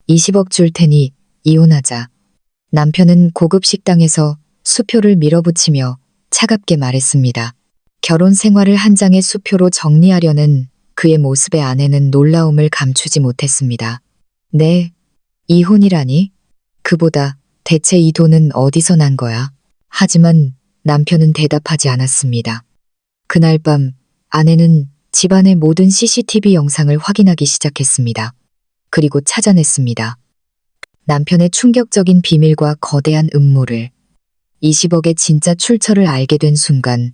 20억 줄 테니 이혼하자. 남편은 고급 식당에서 수표를 밀어붙이며 차갑게 말했습니다. 결혼 생활을 한 장의 수표로 정리하려는 그의 모습에 아내는 놀라움을 감추지 못했습니다. 네, 이혼이라니? 그보다 대체 이 돈은 어디서 난 거야? 하지만 남편은 대답하지 않았습니다. 그날 밤 아내는 집안의 모든 CCTV 영상을 확인하기 시작했습니다. 그리고 찾아냈습니다. 남편의 충격적인 비밀과 거대한 음모를, 20억의 진짜 출처를 알게 된 순간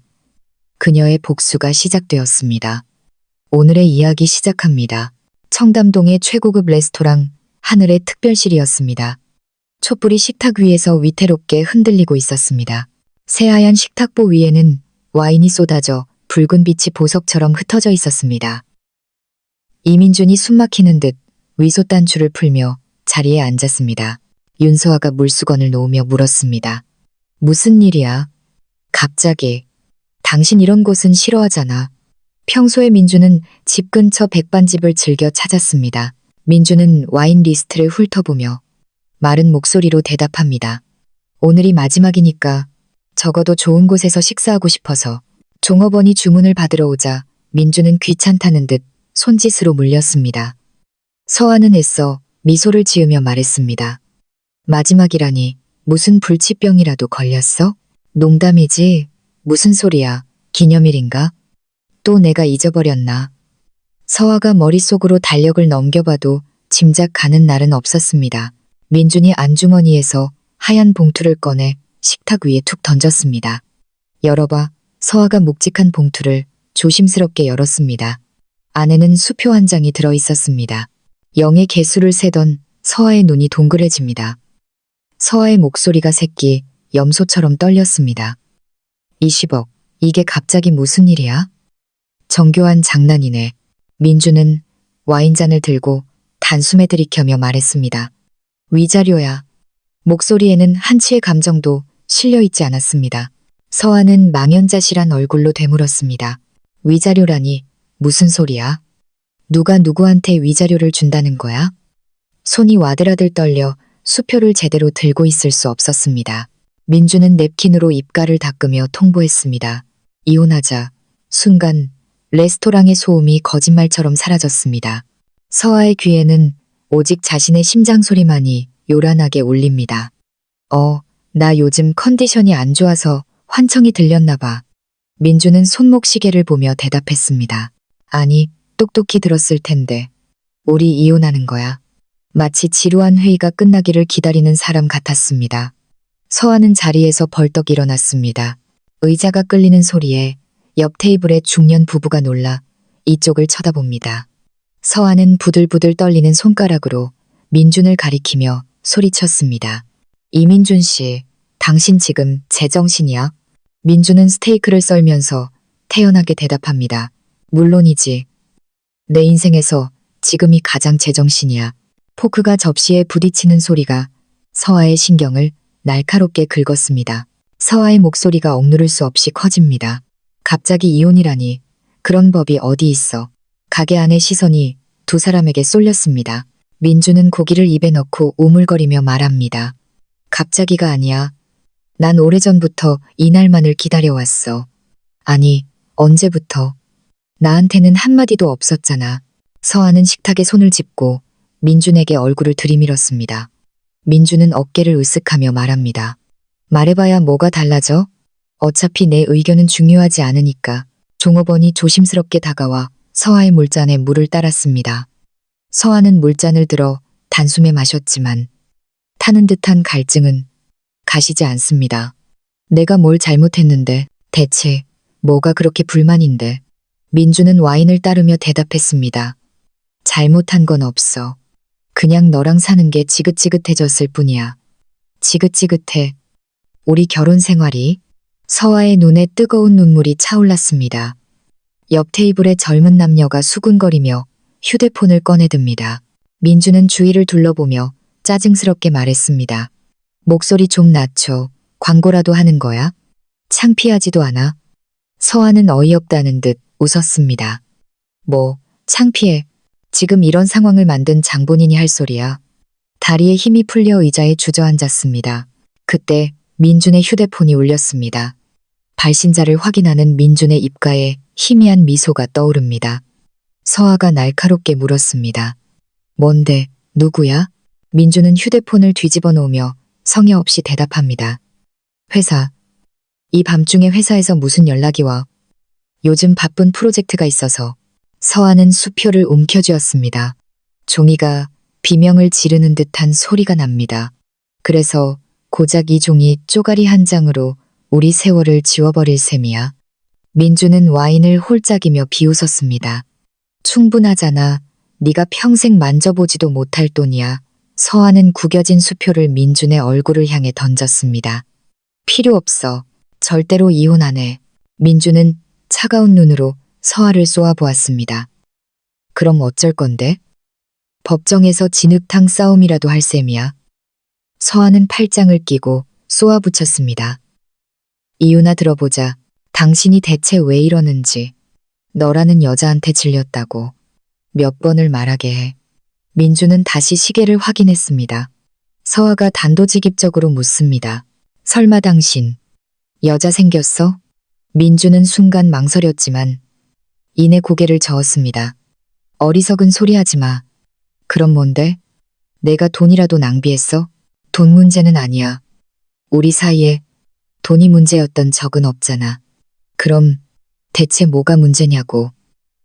그녀의 복수가 시작되었습니다. 오늘의 이야기 시작합니다. 청담동의 최고급 레스토랑 하늘의 특별실이었습니다. 촛불이 식탁 위에서 위태롭게 흔들리고 있었습니다. 새하얀 식탁보 위에는 와인이 쏟아져 붉은 빛이 보석처럼 흩어져 있었습니다. 이민준이 숨막히는 듯 위소 단추를 풀며 자리에 앉았습니다. 윤서아가 물수건을 놓으며 물었습니다. 무슨 일이야? 갑자기. 당신 이런 곳은 싫어하잖아. 평소에 민주는 집 근처 백반집을 즐겨 찾았습니다. 민주는 와인 리스트를 훑어보며 마른 목소리로 대답합니다. 오늘이 마지막이니까 적어도 좋은 곳에서 식사하고 싶어서. 종업원이 주문을 받으러 오자 민주는 귀찮다는 듯 손짓으로 물렸습니다. 서아는 애써 미소를 지으며 말했습니다. 마지막이라니 무슨 불치병이라도 걸렸어? 농담이지. 무슨 소리야. 기념일인가? 또 내가 잊어버렸나? 서아가 머릿속으로 달력을 넘겨봐도 짐작 가는 날은 없었습니다. 민준이 안주머니에서 하얀 봉투를 꺼내 식탁 위에 툭 던졌습니다. 열어봐. 서아가 묵직한 봉투를 조심스럽게 열었습니다. 안에는 수표 한 장이 들어있었습니다. 0의 개수를 세던 서아의 눈이 동그래집니다. 서아의 목소리가 새끼 염소처럼 떨렸습니다. 20억, 이게 갑자기 무슨 일이야? 정교한 장난이네. 민주는 와인잔을 들고 단숨에 들이켜며 말했습니다. 위자료야. 목소리에는 한치의 감정도 실려있지 않았습니다. 서아는 망연자실한 얼굴로 되물었습니다. 위자료라니 무슨 소리야? 누가 누구한테 위자료를 준다는 거야? 손이 와들와들 떨려 수표를 제대로 들고 있을 수 없었습니다. 민주는 냅킨으로 입가를 닦으며 통보했습니다. 이혼하자. 순간 레스토랑의 소음이 거짓말처럼 사라졌습니다. 서아의 귀에는 오직 자신의 심장 소리만이 요란하게 울립니다. 나 요즘 컨디션이 안 좋아서 환청이 들렸나 봐. 민주는 손목 시계를 보며 대답했습니다. 아니, 똑똑히 들었을 텐데. 우리 이혼하는 거야. 마치 지루한 회의가 끝나기를 기다리는 사람 같았습니다. 서아는 자리에서 벌떡 일어났습니다. 의자가 끌리는 소리에 옆 테이블의 중년 부부가 놀라 이쪽을 쳐다봅니다. 서아는 부들부들 떨리는 손가락으로 민준을 가리키며 소리쳤습니다. 이민준 씨, 당신 지금 제정신이야? 민준은 스테이크를 썰면서 태연하게 대답합니다. 물론이지. 내 인생에서 지금이 가장 제정신이야. 포크가 접시에 부딪히는 소리가 서아의 신경을 날카롭게 긁었습니다. 서아의 목소리가 억누를 수 없이 커집니다. 갑자기 이혼이라니. 그런 법이 어디 있어. 가게 안의 시선이 두 사람에게 쏠렸습니다. 민주는 고기를 입에 넣고 우물거리며 말합니다. 갑자기가 아니야. 난 오래전부터 이날만을 기다려왔어. 아니, 언제부터. 나한테는 한마디도 없었잖아. 서아는 식탁에 손을 짚고 민준에게 얼굴을 들이밀었습니다. 민준은 어깨를 으쓱하며 말합니다. 말해봐야 뭐가 달라져? 어차피 내 의견은 중요하지 않으니까. 종업원이 조심스럽게 다가와 서아의 물잔에 물을 따랐습니다. 서아는 물잔을 들어 단숨에 마셨지만 타는 듯한 갈증은 가시지 않습니다. 내가 뭘 잘못했는데 대체 뭐가 그렇게 불만인데. 민주는 와인을 따르며 대답했습니다. 잘못한 건 없어. 그냥 너랑 사는 게 지긋지긋해졌을 뿐이야. 지긋지긋해. 우리 결혼 생활이. 서아의 눈에 뜨거운 눈물이 차올랐습니다. 옆 테이블의 젊은 남녀가 수군거리며 휴대폰을 꺼내듭니다. 민주는 주위를 둘러보며 짜증스럽게 말했습니다. 목소리 좀 낮춰. 광고라도 하는 거야? 창피하지도 않아? 서아는 어이없다는 듯 웃었습니다. 뭐, 창피해. 지금 이런 상황을 만든 장본인이 할 소리야. 다리에 힘이 풀려 의자에 주저앉았습니다. 그때 민준의 휴대폰이 울렸습니다. 발신자를 확인하는 민준의 입가에 희미한 미소가 떠오릅니다. 서아가 날카롭게 물었습니다. 뭔데, 누구야? 민준은 휴대폰을 뒤집어 놓으며 성의 없이 대답합니다. 회사. 이 밤중에 회사에서 무슨 연락이 와? 요즘 바쁜 프로젝트가 있어서. 서아는 수표를 움켜쥐었습니다. 종이가 비명을 지르는 듯한 소리가 납니다. 그래서 고작 이 종이 쪼가리 한 장으로 우리 세월을 지워버릴 셈이야. 민주는 와인을 홀짝이며 비웃었습니다. 충분하잖아. 네가 평생 만져보지도 못할 돈이야. 서아는 구겨진 수표를 민준의 얼굴을 향해 던졌습니다. 필요 없어. 절대로 이혼 안 해. 민준은 차가운 눈으로 서아를 쏘아보았습니다. 그럼 어쩔 건데? 법정에서 진흙탕 싸움이라도 할 셈이야. 서아는 팔짱을 끼고 쏘아붙였습니다. 이유나 들어보자. 당신이 대체 왜 이러는지. 너라는 여자한테 질렸다고. 몇 번을 말하게 해. 민주는 다시 시계를 확인했습니다. 서아가 단도직입적으로 묻습니다. 설마 당신 여자 생겼어? 민주는 순간 망설였지만 이내 고개를 저었습니다. 어리석은 소리 하지 마. 그럼 뭔데? 내가 돈이라도 낭비했어? 돈 문제는 아니야. 우리 사이에 돈이 문제였던 적은 없잖아. 그럼 대체 뭐가 문제냐고.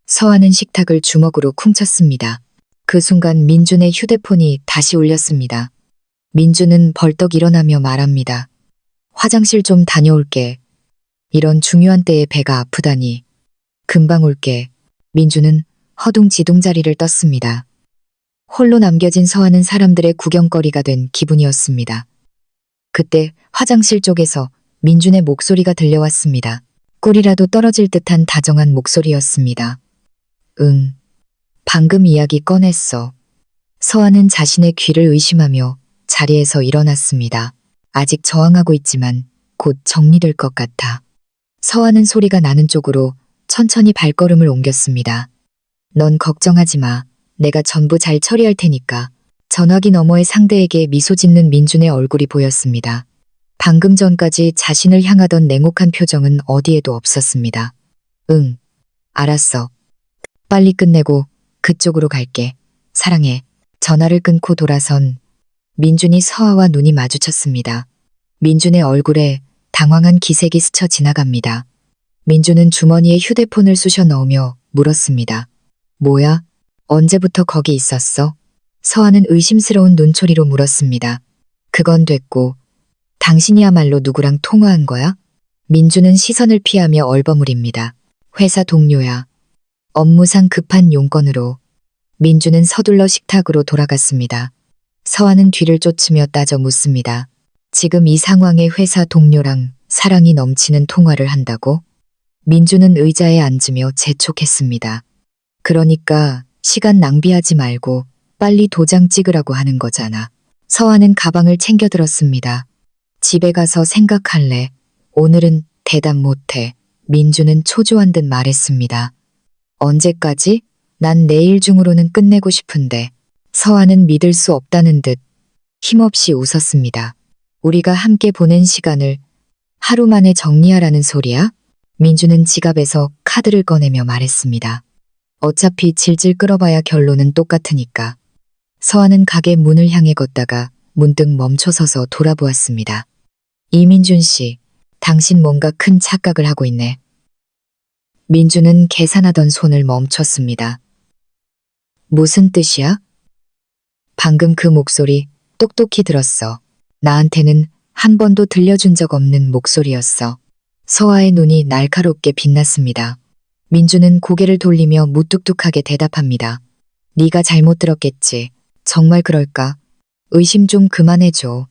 서아는 식탁을 주먹으로 쿵쳤습니다. 그 순간 민준의 휴대폰이 다시 울렸습니다. 민준은 벌떡 일어나며 말합니다. 화장실 좀 다녀올게. 이런 중요한 때에 배가 아프다니. 금방 올게. 민준은 허둥지둥 자리를 떴습니다. 홀로 남겨진 서아는 사람들의 구경거리가 된 기분이었습니다. 그때 화장실 쪽에서 민준의 목소리가 들려왔습니다. 꿀이라도 떨어질 듯한 다정한 목소리였습니다. 응. 방금 이야기 꺼냈어. 서아는 자신의 귀를 의심하며 자리에서 일어났습니다. 아직 저항하고 있지만 곧 정리될 것 같아. 서아는 소리가 나는 쪽으로 천천히 발걸음을 옮겼습니다. 넌 걱정하지 마. 내가 전부 잘 처리할 테니까. 전화기 너머의 상대에게 미소 짓는 민준의 얼굴이 보였습니다. 방금 전까지 자신을 향하던 냉혹한 표정은 어디에도 없었습니다. 응. 알았어. 빨리 끝내고 그쪽으로 갈게. 사랑해. 전화를 끊고 돌아선 민준이 서아와 눈이 마주쳤습니다. 민준의 얼굴에 당황한 기색이 스쳐 지나갑니다. 민준은 주머니에 휴대폰을 쑤셔 넣으며 물었습니다. 뭐야? 언제부터 거기 있었어? 서아는 의심스러운 눈초리로 물었습니다. 그건 됐고, 당신이야말로 누구랑 통화한 거야? 민준은 시선을 피하며 얼버무립니다. 회사 동료야. 업무상 급한 용건으로. 민준은 서둘러 식탁으로 돌아갔습니다. 서아는 뒤를 쫓으며 따져 묻습니다. 지금 이 상황에 회사 동료랑 사랑이 넘치는 통화를 한다고? 민준은 의자에 앉으며 재촉했습니다. 그러니까 시간 낭비하지 말고 빨리 도장 찍으라고 하는 거잖아. 서아는 가방을 챙겨 들었습니다. 집에 가서 생각할래. 오늘은 대답 못해. 민준은 초조한 듯 말했습니다. 언제까지? 난 내일 중으로는 끝내고 싶은데. 서아는 믿을 수 없다는 듯 힘없이 웃었습니다. 우리가 함께 보낸 시간을 하루 만에 정리하라는 소리야? 민준은 지갑에서 카드를 꺼내며 말했습니다. 어차피 질질 끌어봐야 결론은 똑같으니까. 서아는 가게 문을 향해 걷다가 문득 멈춰서서 돌아보았습니다. 이민준 씨, 당신 뭔가 큰 착각을 하고 있네. 민준은 계산하던 손을 멈췄습니다. 무슨 뜻이야? 방금 그 목소리 똑똑히 들었어. 나한테는 한 번도 들려준 적 없는 목소리였어. 서아의 눈이 날카롭게 빛났습니다. 민준은 고개를 돌리며 무뚝뚝하게 대답합니다. 네가 잘못 들었겠지. 정말 그럴까? 의심 좀 그만해줘.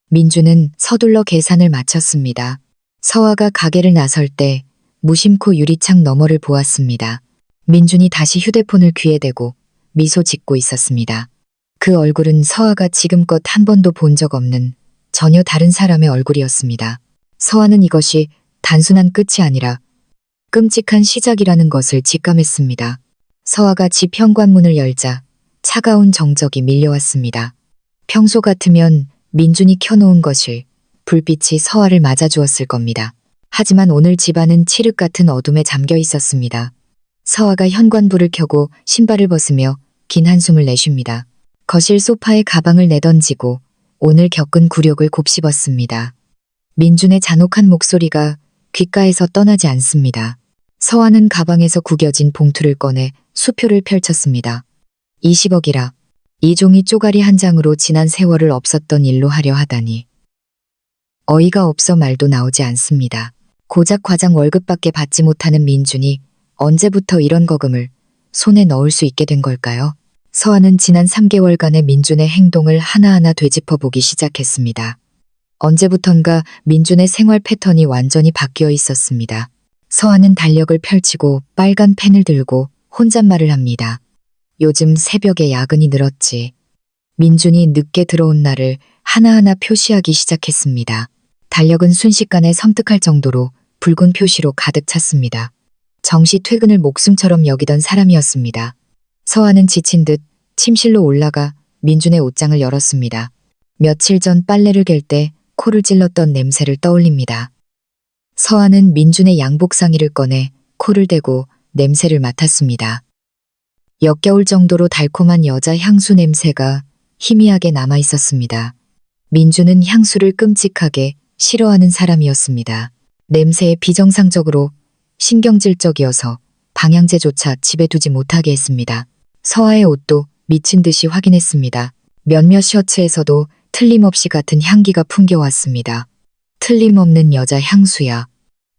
민준은 서둘러 계산을 마쳤습니다. 서아가 가게를 나설 때 무심코 유리창 너머를 보았습니다. 민준이 다시 휴대폰을 귀에 대고 미소 짓고 있었습니다. 그 얼굴은 서아가 지금껏 한 번도 본 적 없는 전혀 다른 사람의 얼굴이었습니다. 서아는 이것이 단순한 끝이 아니라 끔찍한 시작이라는 것을 직감했습니다. 서아가 집 현관문을 열자 차가운 정적이 밀려왔습니다. 평소 같으면 민준이 켜놓은 거실, 불빛이 서아를 맞아주었을 겁니다. 하지만 오늘 집안은 칠흑 같은 어둠에 잠겨 있었습니다. 서아가 현관불을 켜고 신발을 벗으며 긴 한숨을 내쉽니다. 거실 소파에 가방을 내던지고 오늘 겪은 굴욕을 곱씹었습니다. 민준의 잔혹한 목소리가 귓가에서 떠나지 않습니다. 서아는 가방에서 구겨진 봉투를 꺼내 수표를 펼쳤습니다. 20억이라. 이 종이 쪼가리 한 장으로 지난 세월을 없었던 일로 하려 하다니. 어이가 없어 말도 나오지 않습니다. 고작 과장 월급밖에 받지 못하는 민준이 언제부터 이런 거금을 손에 넣을 수 있게 된 걸까요? 서아는 지난 3개월간의 민준의 행동을 하나하나 되짚어보기 시작했습니다. 언제부턴가 민준의 생활 패턴이 완전히 바뀌어 있었습니다. 서아는 달력을 펼치고 빨간 펜을 들고 혼잣말을 합니다. 요즘 새벽에 야근이 늘었지. 민준이 늦게 들어온 날을 하나하나 표시하기 시작했습니다. 달력은 순식간에 섬뜩할 정도로 붉은 표시로 가득 찼습니다. 정시 퇴근을 목숨처럼 여기던 사람이었습니다. 서아는 지친 듯 침실로 올라가 민준의 옷장을 열었습니다. 며칠 전 빨래를 갤 때 코를 찔렀던 냄새를 떠올립니다. 서아는 민준의 양복 상의를 꺼내 코를 대고 냄새를 맡았습니다. 역겨울 정도로 달콤한 여자 향수 냄새가 희미하게 남아 있었습니다. 민준은 향수를 끔찍하게 싫어하는 사람이었습니다. 냄새에 비정상적으로 신경질적이어서 방향제조차 집에 두지 못하게 했습니다. 서아의 옷도 미친 듯이 확인했습니다. 몇몇 셔츠에서도 틀림없이 같은 향기가 풍겨왔습니다. 틀림없는 여자 향수야.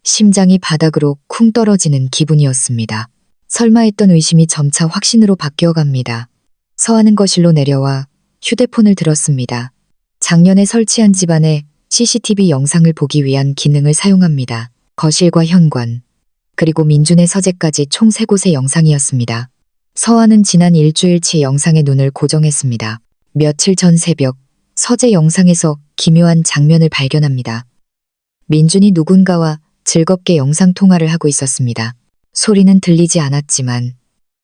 심장이 바닥으로 쿵 떨어지는 기분이었습니다. 설마 했던 의심이 점차 확신으로 바뀌어갑니다. 서아는 거실로 내려와 휴대폰을 들었습니다. 작년에 설치한 집안의 CCTV 영상을 보기 위한 기능을 사용합니다. 거실과 현관, 그리고 민준의 서재까지 총 3곳의 영상이었습니다. 서아는 지난 일주일치 영상에 눈을 고정했습니다. 며칠 전 새벽, 서재 영상에서 기묘한 장면을 발견합니다. 민준이 누군가와 즐겁게 영상통화를 하고 있었습니다. 소리는 들리지 않았지만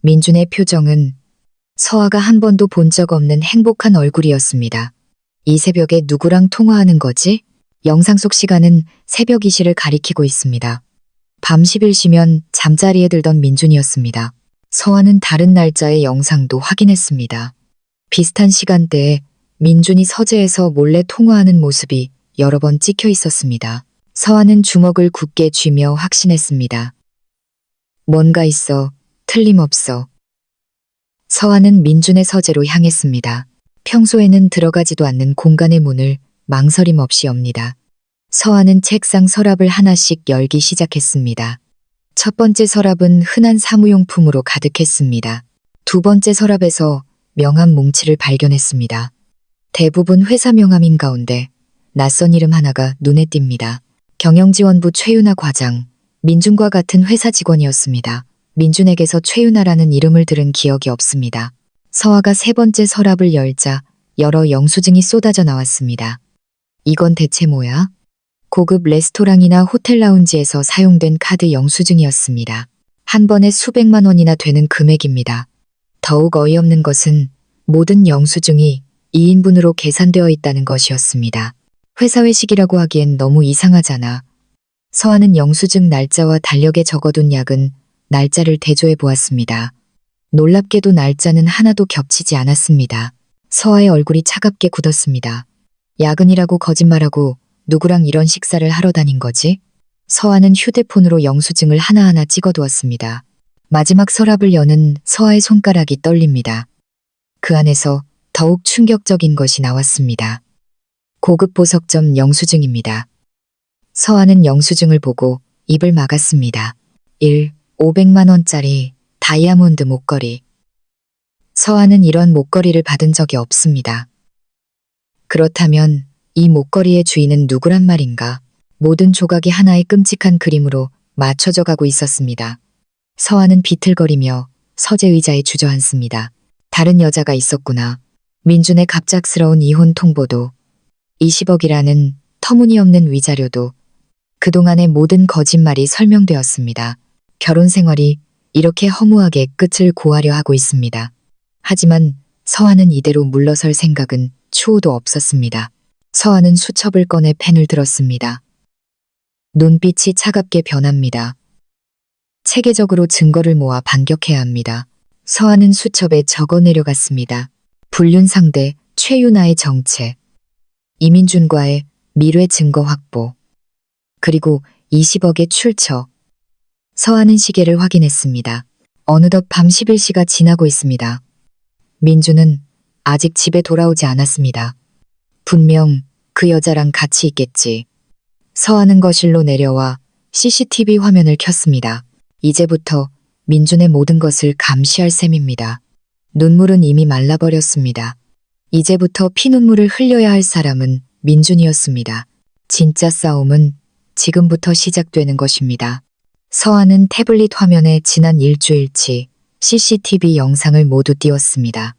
민준의 표정은 서아가 한 번도 본 적 없는 행복한 얼굴이었습니다. 이 새벽에 누구랑 통화하는 거지? 영상 속 시간은 새벽 2시를 가리키고 있습니다. 밤 10일시면 잠자리에 들던 민준이었습니다. 서아는 다른 날짜의 영상도 확인했습니다. 비슷한 시간대에 민준이 서재에서 몰래 통화하는 모습이 여러 번 찍혀 있었습니다. 서아는 주먹을 굳게 쥐며 확신했습니다. 뭔가 있어. 틀림없어. 서아는 민준의 서재로 향했습니다. 평소에는 들어가지도 않는 공간의 문을 망설임 없이 엽니다. 서아는 책상 서랍을 하나씩 열기 시작했습니다. 첫 번째 서랍은 흔한 사무용품으로 가득했습니다. 두 번째 서랍에서 명함 뭉치를 발견했습니다. 대부분 회사 명함인 가운데 낯선 이름 하나가 눈에 띕니다. 경영지원부 최윤아 과장, 민준과 같은 회사 직원이었습니다. 민준에게서 최윤아라는 이름을 들은 기억이 없습니다. 서아가 세 번째 서랍을 열자 여러 영수증이 쏟아져 나왔습니다. 이건 대체 뭐야? 고급 레스토랑이나 호텔 라운지에서 사용된 카드 영수증이었습니다. 한 번에 수백만 원이나 되는 금액입니다. 더욱 어이없는 것은 모든 영수증이 2인분으로 계산되어 있다는 것이었습니다. 회사 회식이라고 하기엔 너무 이상하잖아. 서아는 영수증 날짜와 달력에 적어둔 약은 날짜를 대조해 보았습니다. 놀랍게도 날짜는 하나도 겹치지 않았습니다. 서아의 얼굴이 차갑게 굳었습니다. 야근이라고 거짓말하고 누구랑 이런 식사를 하러 다닌 거지? 서아는 휴대폰으로 영수증을 하나하나 찍어두었습니다. 마지막 서랍을 여는 서아의 손가락이 떨립니다. 그 안에서 더욱 충격적인 것이 나왔습니다. 고급 보석점 영수증입니다. 서아는 영수증을 보고 입을 막았습니다. 500만 원짜리 다이아몬드 목걸이. 서아는 이런 목걸이를 받은 적이 없습니다. 그렇다면 이 목걸이의 주인은 누구란 말인가? 모든 조각이 하나의 끔찍한 그림으로 맞춰져 가고 있었습니다. 서아는 비틀거리며 서재 의자에 주저앉습니다. 다른 여자가 있었구나. 민준의 갑작스러운 이혼 통보도, 20억이라는 터무니없는 위자료도, 그동안의 모든 거짓말이 설명되었습니다. 결혼 생활이 이렇게 허무하게 끝을 고하려 하고 있습니다. 하지만 서한은 이대로 물러설 생각은 추호도 없었습니다. 서한은 수첩을 꺼내 펜을 들었습니다. 눈빛이 차갑게 변합니다. 체계적으로 증거를 모아 반격해야 합니다. 서한은 수첩에 적어 내려갔습니다. 불륜상대 최유나의 정체, 이민준과의 미래 증거 확보, 그리고 20억의 출처. 서한은 시계를 확인했습니다. 어느덧 밤 11시가 지나고 있습니다. 민준은 아직 집에 돌아오지 않았습니다. 분명 그 여자랑 같이 있겠지. 서한은 거실로 내려와 CCTV 화면을 켰습니다. 이제부터 민준의 모든 것을 감시할 셈입니다. 눈물은 이미 말라버렸습니다. 이제부터 피눈물을 흘려야 할 사람은 민준이었습니다. 진짜 싸움은 지금부터 시작되는 것입니다. 서한은 태블릿 화면에 지난 일주일치 CCTV 영상을 모두 띄웠습니다.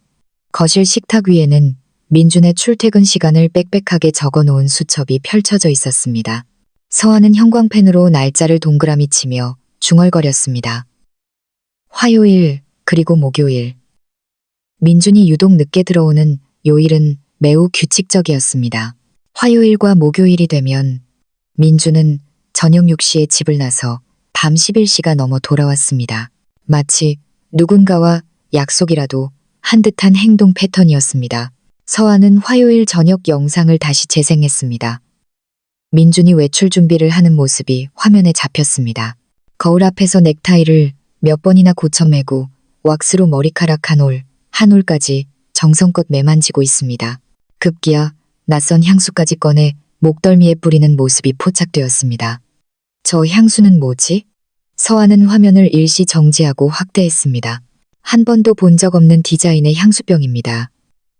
거실 식탁 위에는 민준의 출퇴근 시간을 빽빽하게 적어놓은 수첩이 펼쳐져 있었습니다. 서한은 형광펜으로 날짜를 동그라미 치며 중얼거렸습니다. 화요일, 그리고 목요일. 민준이 유독 늦게 들어오는 요일은 매우 규칙적이었습니다. 화요일과 목요일이 되면 민준은 저녁 6시에 집을 나서 밤 11시가 넘어 돌아왔습니다. 마치 누군가와 약속이라도 한 듯한 행동 패턴이었습니다. 서한은 화요일 저녁 영상을 다시 재생했습니다. 민준이 외출 준비를 하는 모습이 화면에 잡혔습니다. 거울 앞에서 넥타이를 몇 번이나 고쳐매고 왁스로 머리카락 한 올까지 정성껏 매만지고 있습니다. 급기야 낯선 향수까지 꺼내 목덜미에 뿌리는 모습이 포착되었습니다. 저 향수는 뭐지? 서한은 화면을 일시 정지하고 확대했습니다. 한 번도 본 적 없는 디자인의 향수병입니다.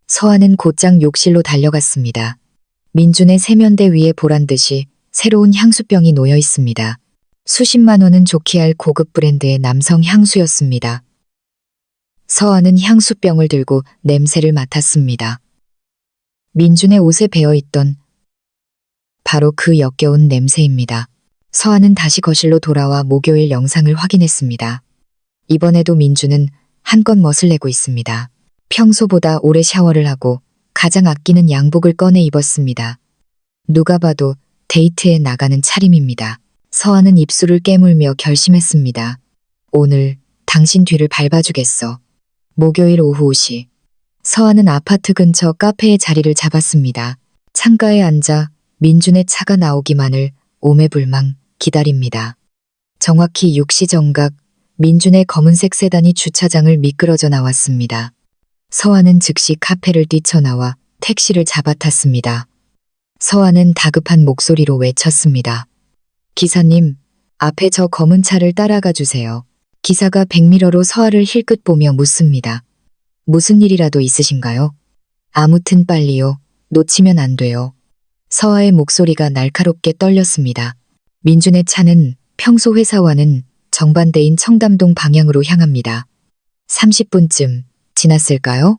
서한은 곧장 욕실로 달려갔습니다. 민준의 세면대 위에 보란 듯이 새로운 향수병이 놓여 있습니다. 수십만 원은 좋게 할 고급 브랜드의 남성 향수였습니다. 서한은 향수병을 들고 냄새를 맡았습니다. 민준의 옷에 배어있던 바로 그 역겨운 냄새입니다. 서한은 다시 거실로 돌아와 목요일 영상을 확인했습니다. 이번에도 민준은 한껏 멋을 내고 있습니다. 평소보다 오래 샤워를 하고 가장 아끼는 양복을 꺼내 입었습니다. 누가 봐도 데이트에 나가는 차림입니다. 서한은 입술을 깨물며 결심했습니다. 오늘 당신 뒤를 밟아주겠어. 목요일 오후 5시. 서한은 아파트 근처 카페에 자리를 잡았습니다. 창가에 앉아 민준의 차가 나오기만을 오매불망 기다립니다. 정확히 6시 정각 민준의 검은색 세단이 주차장을 미끄러져 나왔습니다. 서한은 즉시 카페를 뛰쳐나와 택시를 잡아탔습니다. 서한은 다급한 목소리로 외쳤습니다. 기사님, 앞에 저 검은 차를 따라가 주세요. 기사가 백미러로 서한을 힐끗 보며 묻습니다. 무슨 일이라도 있으신가요? 아무튼 빨리요. 놓치면 안 돼요. 서하의 목소리가 날카롭게 떨렸습니다. 민준의 차는 평소 회사와는 정반대인 청담동 방향으로 향합니다. 30분쯤 지났을까요?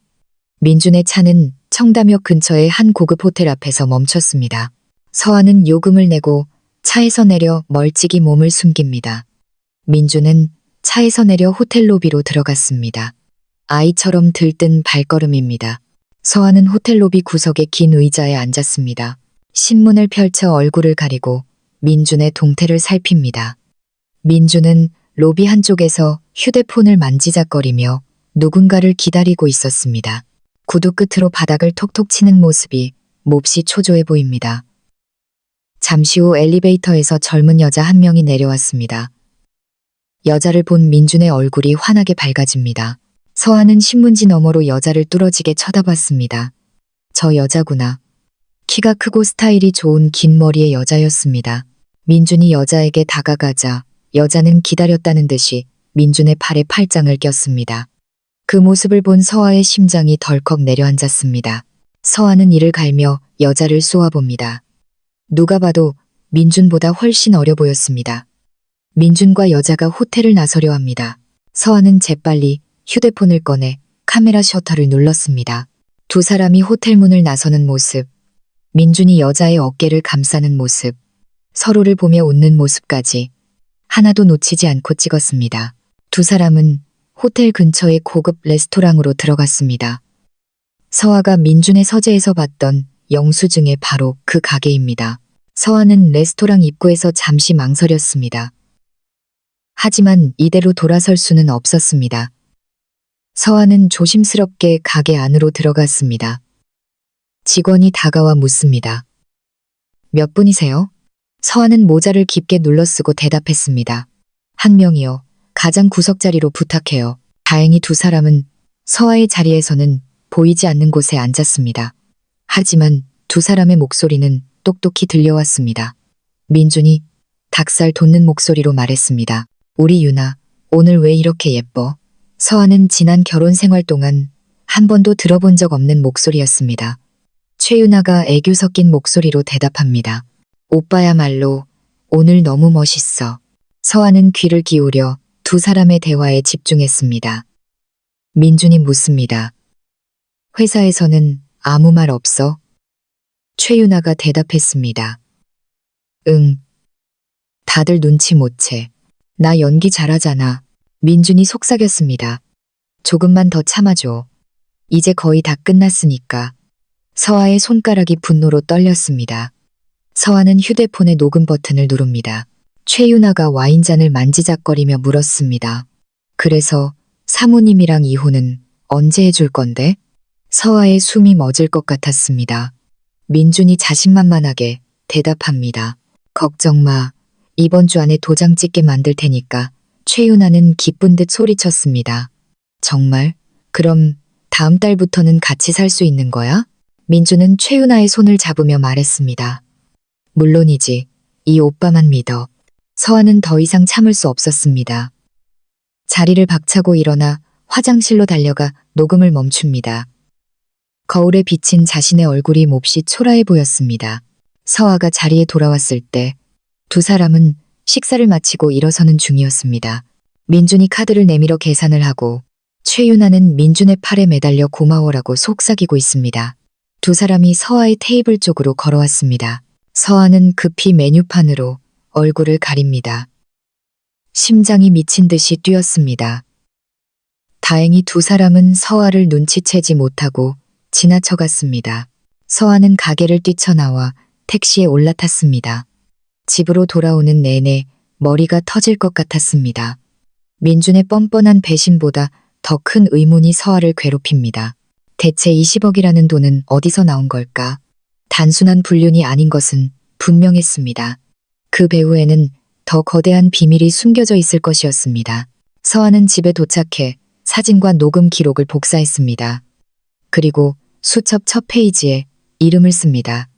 민준의 차는 청담역 근처의 한 고급 호텔 앞에서 멈췄습니다. 서하는 요금을 내고 차에서 내려 멀찍이 몸을 숨깁니다. 민준은 차에서 내려 호텔 로비로 들어갔습니다. 아이처럼 들뜬 발걸음입니다. 서하는 호텔 로비 구석의 긴 의자에 앉았습니다. 신문을 펼쳐 얼굴을 가리고 민준의 동태를 살핍니다. 민준은 로비 한쪽에서 휴대폰을 만지작거리며 누군가를 기다리고 있었습니다. 구두 끝으로 바닥을 톡톡 치는 모습이 몹시 초조해 보입니다. 잠시 후 엘리베이터에서 젊은 여자 한 명이 내려왔습니다. 여자를 본 민준의 얼굴이 환하게 밝아집니다. 서하는 신문지 너머로 여자를 뚫어지게 쳐다봤습니다. 저 여자구나. 키가 크고 스타일이 좋은 긴 머리의 여자였습니다. 민준이 여자에게 다가가자 여자는 기다렸다는 듯이 민준의 팔에 팔짱을 꼈습니다. 그 모습을 본 서하의 심장이 덜컥 내려앉았습니다. 서하는 이를 갈며 여자를 쏘아봅니다. 누가 봐도 민준보다 훨씬 어려 보였습니다. 민준과 여자가 호텔을 나서려 합니다. 서하는 재빨리 휴대폰을 꺼내 카메라 셔터를 눌렀습니다. 두 사람이 호텔 문을 나서는 모습, 민준이 여자의 어깨를 감싸는 모습, 서로를 보며 웃는 모습까지 하나도 놓치지 않고 찍었습니다. 두 사람은 호텔 근처의 고급 레스토랑으로 들어갔습니다. 서아가 민준의 서재에서 봤던 영수증에 바로 그 가게입니다. 서아는 레스토랑 입구에서 잠시 망설였습니다. 하지만 이대로 돌아설 수는 없었습니다. 서아는 조심스럽게 가게 안으로 들어갔습니다. 직원이 다가와 묻습니다. 몇 분이세요? 서아는 모자를 깊게 눌러쓰고 대답했습니다. 한 명이요. 가장 구석자리로 부탁해요. 다행히 두 사람은 서아의 자리에서는 보이지 않는 곳에 앉았습니다. 하지만 두 사람의 목소리는 똑똑히 들려왔습니다. 민준이 닭살 돋는 목소리로 말했습니다. 우리 유나, 오늘 왜 이렇게 예뻐? 서아는 지난 결혼 생활 동안 한 번도 들어본 적 없는 목소리였습니다. 최유나가 애교 섞인 목소리로 대답합니다. 오빠야말로 오늘 너무 멋있어. 서아는 귀를 기울여 두 사람의 대화에 집중했습니다. 민준이 묻습니다. 회사에서는 아무 말 없어? 최유나가 대답했습니다. 응. 다들 눈치 못 채. 나 연기 잘하잖아. 민준이 속삭였습니다. 조금만 더 참아줘. 이제 거의 다 끝났으니까. 서아의 손가락이 분노로 떨렸습니다. 서아는 휴대폰의 녹음 버튼을 누릅니다. 최유나가 와인잔을 만지작거리며 물었습니다. 그래서 사모님이랑 이혼은 언제 해줄 건데? 서아의 숨이 멎을 것 같았습니다. 민준이 자신만만하게 대답합니다. 걱정 마. 이번 주 안에 도장 찍게 만들 테니까. 최유나는 기쁜 듯 소리쳤습니다. 정말? 그럼 다음 달부터는 같이 살 수 있는 거야? 민준은 최유나의 손을 잡으며 말했습니다. 물론이지. 이 오빠만 믿어. 서아는 더 이상 참을 수 없었습니다. 자리를 박차고 일어나 화장실로 달려가 녹음을 멈춥니다. 거울에 비친 자신의 얼굴이 몹시 초라해 보였습니다. 서아가 자리에 돌아왔을 때 두 사람은 식사를 마치고 일어서는 중이었습니다. 민준이 카드를 내밀어 계산을 하고 최유나는 민준의 팔에 매달려 고마워라고 속삭이고 있습니다. 두 사람이 서아의 테이블 쪽으로 걸어왔습니다. 서아는 급히 메뉴판으로 얼굴을 가립니다. 심장이 미친 듯이 뛰었습니다. 다행히 두 사람은 서아를 눈치채지 못하고 지나쳐갔습니다. 서아는 가게를 뛰쳐나와 택시에 올라탔습니다. 집으로 돌아오는 내내 머리가 터질 것 같았습니다. 민준의 뻔뻔한 배신보다 더 큰 의문이 서아를 괴롭힙니다. 대체 20억이라는 돈은 어디서 나온 걸까? 단순한 불륜이 아닌 것은 분명했습니다. 그 배후에는 더 거대한 비밀이 숨겨져 있을 것이었습니다. 서아는 집에 도착해 사진과 녹음 기록을 복사했습니다. 그리고 수첩 첫 페이지에 이름을 씁니다.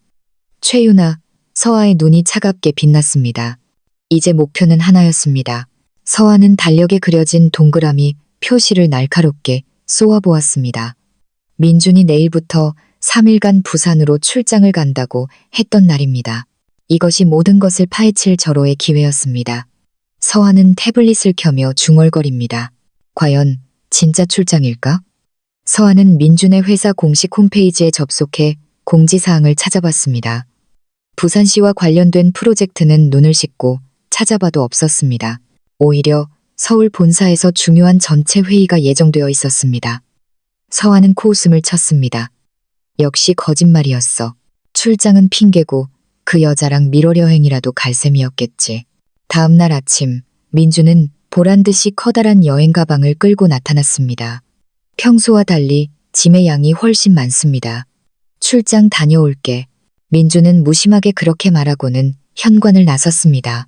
최유나. 서아의 눈이 차갑게 빛났습니다. 이제 목표는 하나였습니다. 서아는 달력에 그려진 동그라미 표시를 날카롭게 쏘아보았습니다. 민준이 내일부터 3일간 부산으로 출장을 간다고 했던 날입니다. 이것이 모든 것을 파헤칠 절호의 기회였습니다. 서아는 태블릿을 켜며 중얼거립니다. 과연 진짜 출장일까? 서아는 민준의 회사 공식 홈페이지에 접속해 공지사항을 찾아봤습니다. 부산시와 관련된 프로젝트는 눈을 씻고 찾아봐도 없었습니다. 오히려 서울 본사에서 중요한 전체 회의가 예정되어 있었습니다. 서아는 코웃음을 쳤습니다. 역시 거짓말이었어. 출장은 핑계고 그 여자랑 미러 여행이라도 갈 셈이었겠지. 다음 날 아침 민주는 보란듯이 커다란 여행 가방을 끌고 나타났습니다. 평소와 달리 짐의 양이 훨씬 많습니다. 출장 다녀올게. 민주는 무심하게 그렇게 말하고는 현관을 나섰습니다.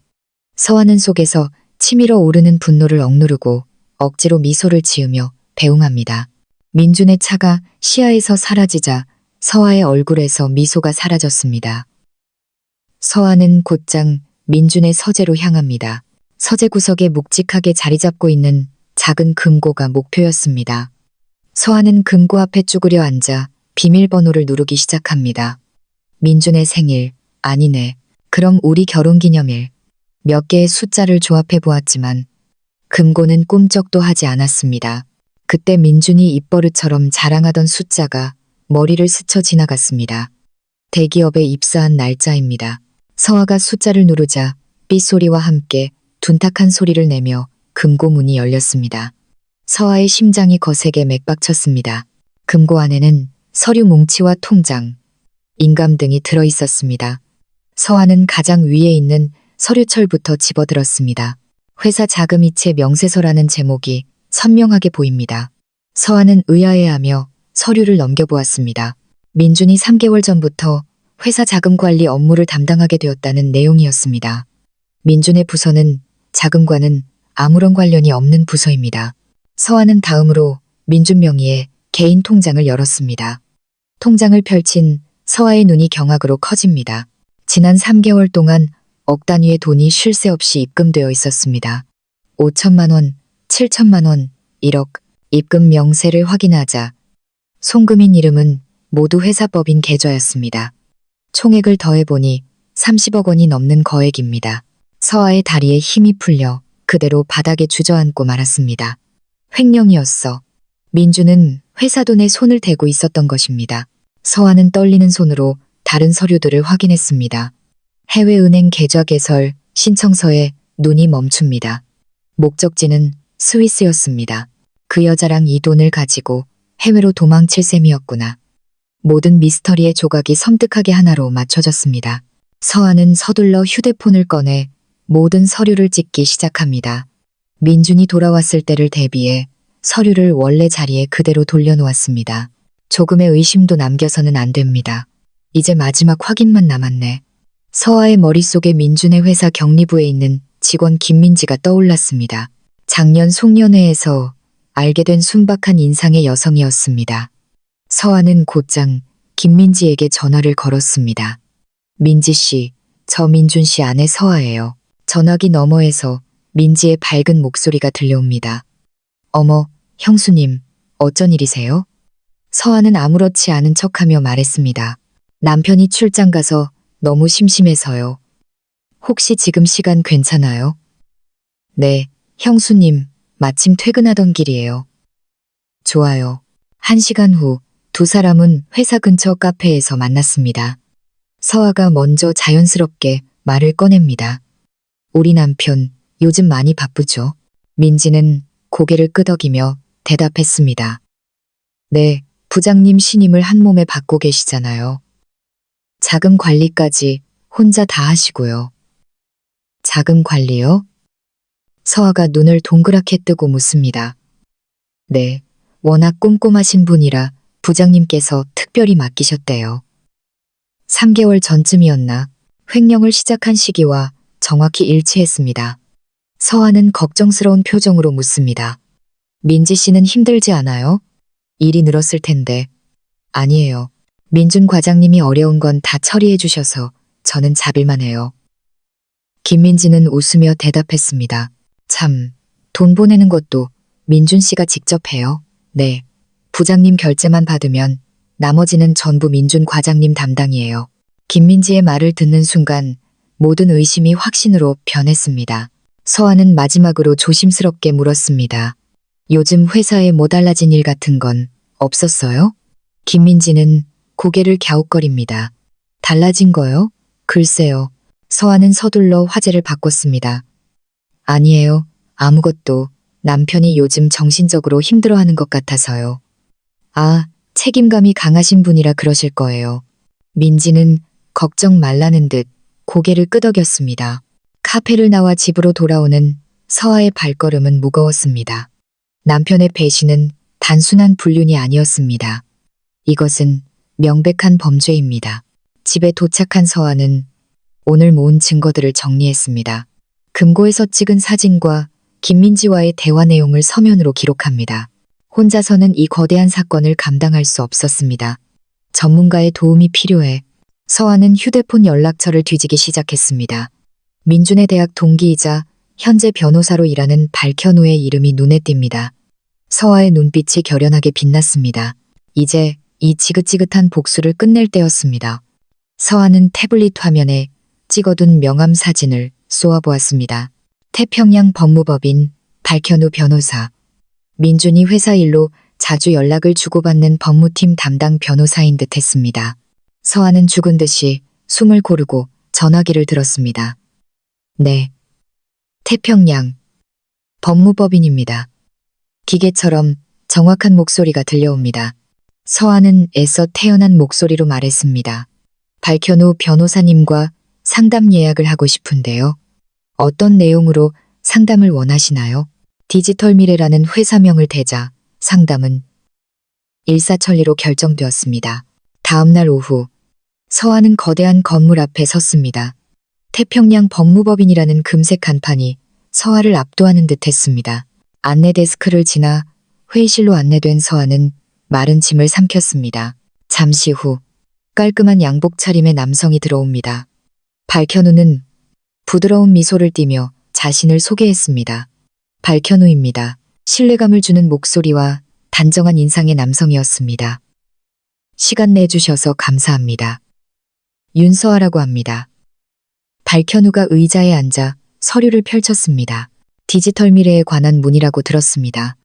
서아는 속에서 치밀어 오르는 분노를 억누르고 억지로 미소를 지으며 배웅합니다. 민준의 차가 시야에서 사라지자 서아의 얼굴에서 미소가 사라졌습니다. 서아는 곧장 민준의 서재로 향합니다. 서재 구석에 묵직하게 자리 잡고 있는 작은 금고가 목표였습니다. 서아는 금고 앞에 쭈그려 앉아 비밀번호를 누르기 시작합니다. 민준의 생일, 아니네. 그럼 우리 결혼기념일. 몇 개의 숫자를 조합해 보았지만 금고는 꿈쩍도 하지 않았습니다. 그때 민준이 입버릇처럼 자랑하던 숫자가 머리를 스쳐 지나갔습니다. 대기업에 입사한 날짜입니다. 서아가 숫자를 누르자 삐소리와 함께 둔탁한 소리를 내며 금고 문이 열렸습니다. 서아의 심장이 거세게 맥박쳤습니다. 금고 안에는 서류 뭉치와 통장, 인감 등이 들어 있었습니다. 서한은 가장 위에 있는 서류철부터 집어들었습니다. 회사 자금이체 명세서라는 제목이 선명하게 보입니다. 서한은 의아해하며 서류를 넘겨보았습니다. 민준이 3개월 전부터 회사 자금 관리 업무를 담당하게 되었다는 내용이었습니다. 민준의 부서는 자금과는 아무런 관련이 없는 부서입니다. 서한은 다음으로 민준 명의의 개인 통장을 열었습니다. 통장을 펼친 서아의 눈이 경악으로 커집니다. 지난 3개월 동안 억 단위의 돈이 쉴 새 없이 입금되어 있었습니다. 5천만 원, 7천만 원, 1억, 입금 명세를 확인하자 송금인 이름은 모두 회사법인 계좌였습니다. 총액을 더해보니 30억 원이 넘는 거액입니다. 서아의 다리에 힘이 풀려 그대로 바닥에 주저앉고 말았습니다. 횡령이었어. 민주는 회사 돈에 손을 대고 있었던 것입니다. 서아는 떨리는 손으로 다른 서류들을 확인했습니다. 해외은행 계좌 개설 신청서에 눈이 멈춥니다. 목적지는 스위스였습니다. 그 여자랑 이 돈을 가지고 해외로 도망칠 셈이었구나. 모든 미스터리의 조각이 섬뜩하게 하나로 맞춰졌습니다. 서아는 서둘러 휴대폰을 꺼내 모든 서류를 찍기 시작합니다. 민준이 돌아왔을 때를 대비해 서류를 원래 자리에 그대로 돌려놓았습니다. 조금의 의심도 남겨서는 안 됩니다. 이제 마지막 확인만 남았네. 서아의 머릿속에 민준의 회사 격리부에 있는 직원 김민지가 떠올랐습니다. 작년 송년회에서 알게 된 순박한 인상의 여성이었습니다. 서아는 곧장 김민지에게 전화를 걸었습니다. 민지 씨, 저 민준 씨 아내 서아예요. 전화기 너머에서 민지의 밝은 목소리가 들려옵니다. 어머, 형수님, 어쩐 일이세요? 서아는 아무렇지 않은 척하며 말했습니다. 남편이 출장 가서 너무 심심해서요. 혹시 지금 시간 괜찮아요? 네, 형수님, 마침 퇴근하던 길이에요. 좋아요. 1시간 후 두 사람은 회사 근처 카페에서 만났습니다. 서아가 먼저 자연스럽게 말을 꺼냅니다. 우리 남편 요즘 많이 바쁘죠? 민지는 고개를 끄덕이며 대답했습니다. 네, 부장님 신임을 한 몸에 받고 계시잖아요. 자금 관리까지 혼자 다 하시고요. 자금 관리요? 서아가 눈을 동그랗게 뜨고 묻습니다. 네, 워낙 꼼꼼하신 분이라 부장님께서 특별히 맡기셨대요. 3개월 전쯤이었나 횡령을 시작한 시기와 정확히 일치했습니다. 서아는 걱정스러운 표정으로 묻습니다. 민지 씨는 힘들지 않아요? 일이 늘었을 텐데. 아니에요. 민준 과장님이 어려운 건 다 처리해 주셔서 저는 잡을만 해요. 김민지는 웃으며 대답했습니다. 참, 돈 보내는 것도 민준 씨가 직접 해요. 네. 부장님 결제만 받으면 나머지는 전부 민준 과장님 담당이에요. 김민지의 말을 듣는 순간 모든 의심이 확신으로 변했습니다. 서아는 마지막으로 조심스럽게 물었습니다. 요즘 회사에 뭐 달라진 일 같은 건 없었어요? 김민지는 고개를 갸웃거립니다. 달라진 거요? 글쎄요. 서아는 서둘러 화제를 바꿨습니다. 아니에요. 아무것도. 남편이 요즘 정신적으로 힘들어하는 것 같아서요. 아, 책임감이 강하신 분이라 그러실 거예요. 민지는 걱정 말라는 듯 고개를 끄덕였습니다. 카페를 나와 집으로 돌아오는 서아의 발걸음은 무거웠습니다. 남편의 배신은 단순한 불륜이 아니었습니다. 이것은 명백한 범죄입니다. 집에 도착한 서아는 오늘 모은 증거들을 정리했습니다. 금고에서 찍은 사진과 김민지와의 대화 내용을 서면으로 기록합니다. 혼자서는 이 거대한 사건을 감당할 수 없었습니다. 전문가의 도움이 필요해 서아는 휴대폰 연락처를 뒤지기 시작했습니다. 민준의 대학 동기이자 현재 변호사로 일하는 박현우의 이름이 눈에 띕니다. 서아의 눈빛이 결연하게 빛났습니다. 이제 이 지긋지긋한 복수를 끝낼 때였습니다. 서아는 태블릿 화면에 찍어둔 명함 사진을 쏘아보았습니다. 태평양 법무법인 박현우 변호사. 민준이 회사 일로 자주 연락을 주고받는 법무팀 담당 변호사인 듯 했습니다. 서아는 죽은 듯이 숨을 고르고 전화기를 들었습니다. 네. 태평양. 법무법인입니다. 기계처럼 정확한 목소리가 들려옵니다. 서아는 애써 태어난 목소리로 말했습니다. 박현우 변호사님과 상담 예약을 하고 싶은데요. 어떤 내용으로 상담을 원하시나요? 디지털미래라는 회사명을 대자 상담은 일사천리로 결정되었습니다. 다음 날 오후 서아는 거대한 건물 앞에 섰습니다. 태평양 법무법인이라는 금색 간판이 서아를 압도하는 듯 했습니다. 안내 데스크를 지나 회의실로 안내된 서아는 마른 침을 삼켰습니다. 잠시 후 깔끔한 양복 차림의 남성이 들어옵니다. 박현우는 부드러운 미소를 띠며 자신을 소개했습니다. 박현우입니다. 신뢰감을 주는 목소리와 단정한 인상의 남성이었습니다. 시간 내주셔서 감사합니다. 윤서아라고 합니다. 박현우가 의자에 앉아 서류를 펼쳤습니다. 디지털 미래에 관한 문의라고 들었습니다.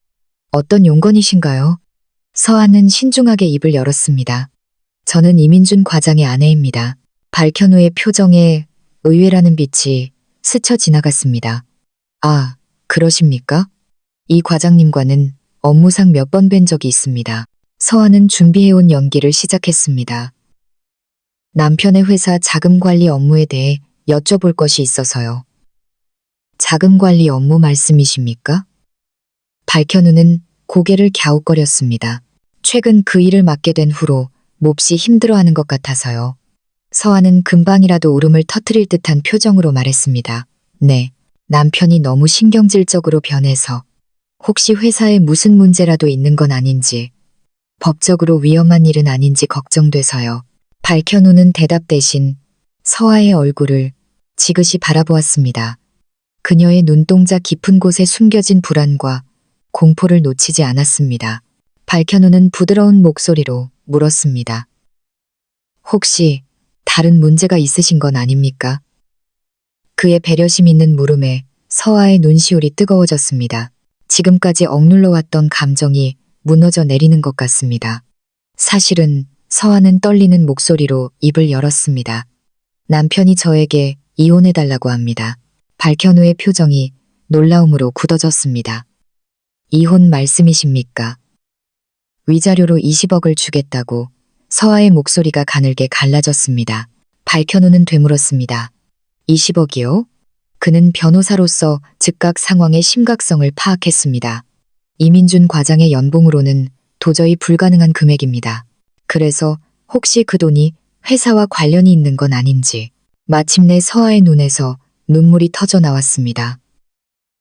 어떤 용건이신가요? 서아는 신중하게 입을 열었습니다. 저는 이민준 과장의 아내입니다. 박현우의 표정에 의외라는 빛이 스쳐 지나갔습니다. 아, 그러십니까? 이 과장님과는 업무상 몇 번 뵌 적이 있습니다. 서아는 준비해온 연기를 시작했습니다. 남편의 회사 자금관리 업무에 대해 여쭤볼 것이 있어서요. 자금관리 업무 말씀이십니까? 박현우는 고개를 갸웃거렸습니다. 최근 그 일을 맡게 된 후로 몹시 힘들어하는 것 같아서요. 서아는 금방이라도 울음을 터뜨릴 듯한 표정으로 말했습니다. 네, 남편이 너무 신경질적으로 변해서 혹시 회사에 무슨 문제라도 있는 건 아닌지, 법적으로 위험한 일은 아닌지 걱정돼서요. 박현우는 대답 대신 서아의 얼굴을 지그시 바라보았습니다. 그녀의 눈동자 깊은 곳에 숨겨진 불안과 공포를 놓치지 않았습니다. 박현우는 부드러운 목소리로 물었습니다. 혹시 다른 문제가 있으신 건 아닙니까? 그의 배려심 있는 물음에 서아의 눈시울이 뜨거워졌습니다. 지금까지 억눌러왔던 감정이 무너져 내리는 것 같습니다. 사실은 서아는 떨리는 목소리로 입을 열었습니다. 남편이 저에게 이혼해달라고 합니다. 박현우의 표정이 놀라움으로 굳어졌습니다. 이혼 말씀이십니까? 위자료로 20억을 주겠다고 서아의 목소리가 가늘게 갈라졌습니다. 박현우는 되물었습니다. 20억이요? 그는 변호사로서 즉각 상황의 심각성을 파악했습니다. 이민준 과장의 연봉으로는 도저히 불가능한 금액입니다. 그래서 혹시 그 돈이 회사와 관련이 있는 건 아닌지 마침내 서아의 눈에서 눈물이 터져 나왔습니다.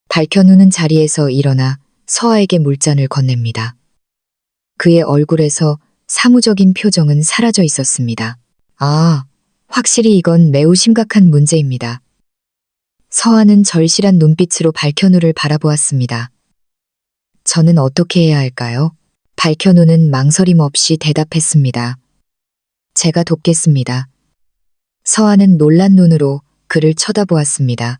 박현우는 자리에서 일어나 서아에게 물잔을 건넵니다. 그의 얼굴에서 사무적인 표정은 사라져 있었습니다. 아, 확실히 이건 매우 심각한 문제입니다. 서아는 절실한 눈빛으로 박현우를 바라보았습니다. 저는 어떻게 해야 할까요? 박현우는 망설임 없이 대답했습니다. 제가 돕겠습니다. 서아는 놀란 눈으로 그를 쳐다보았습니다.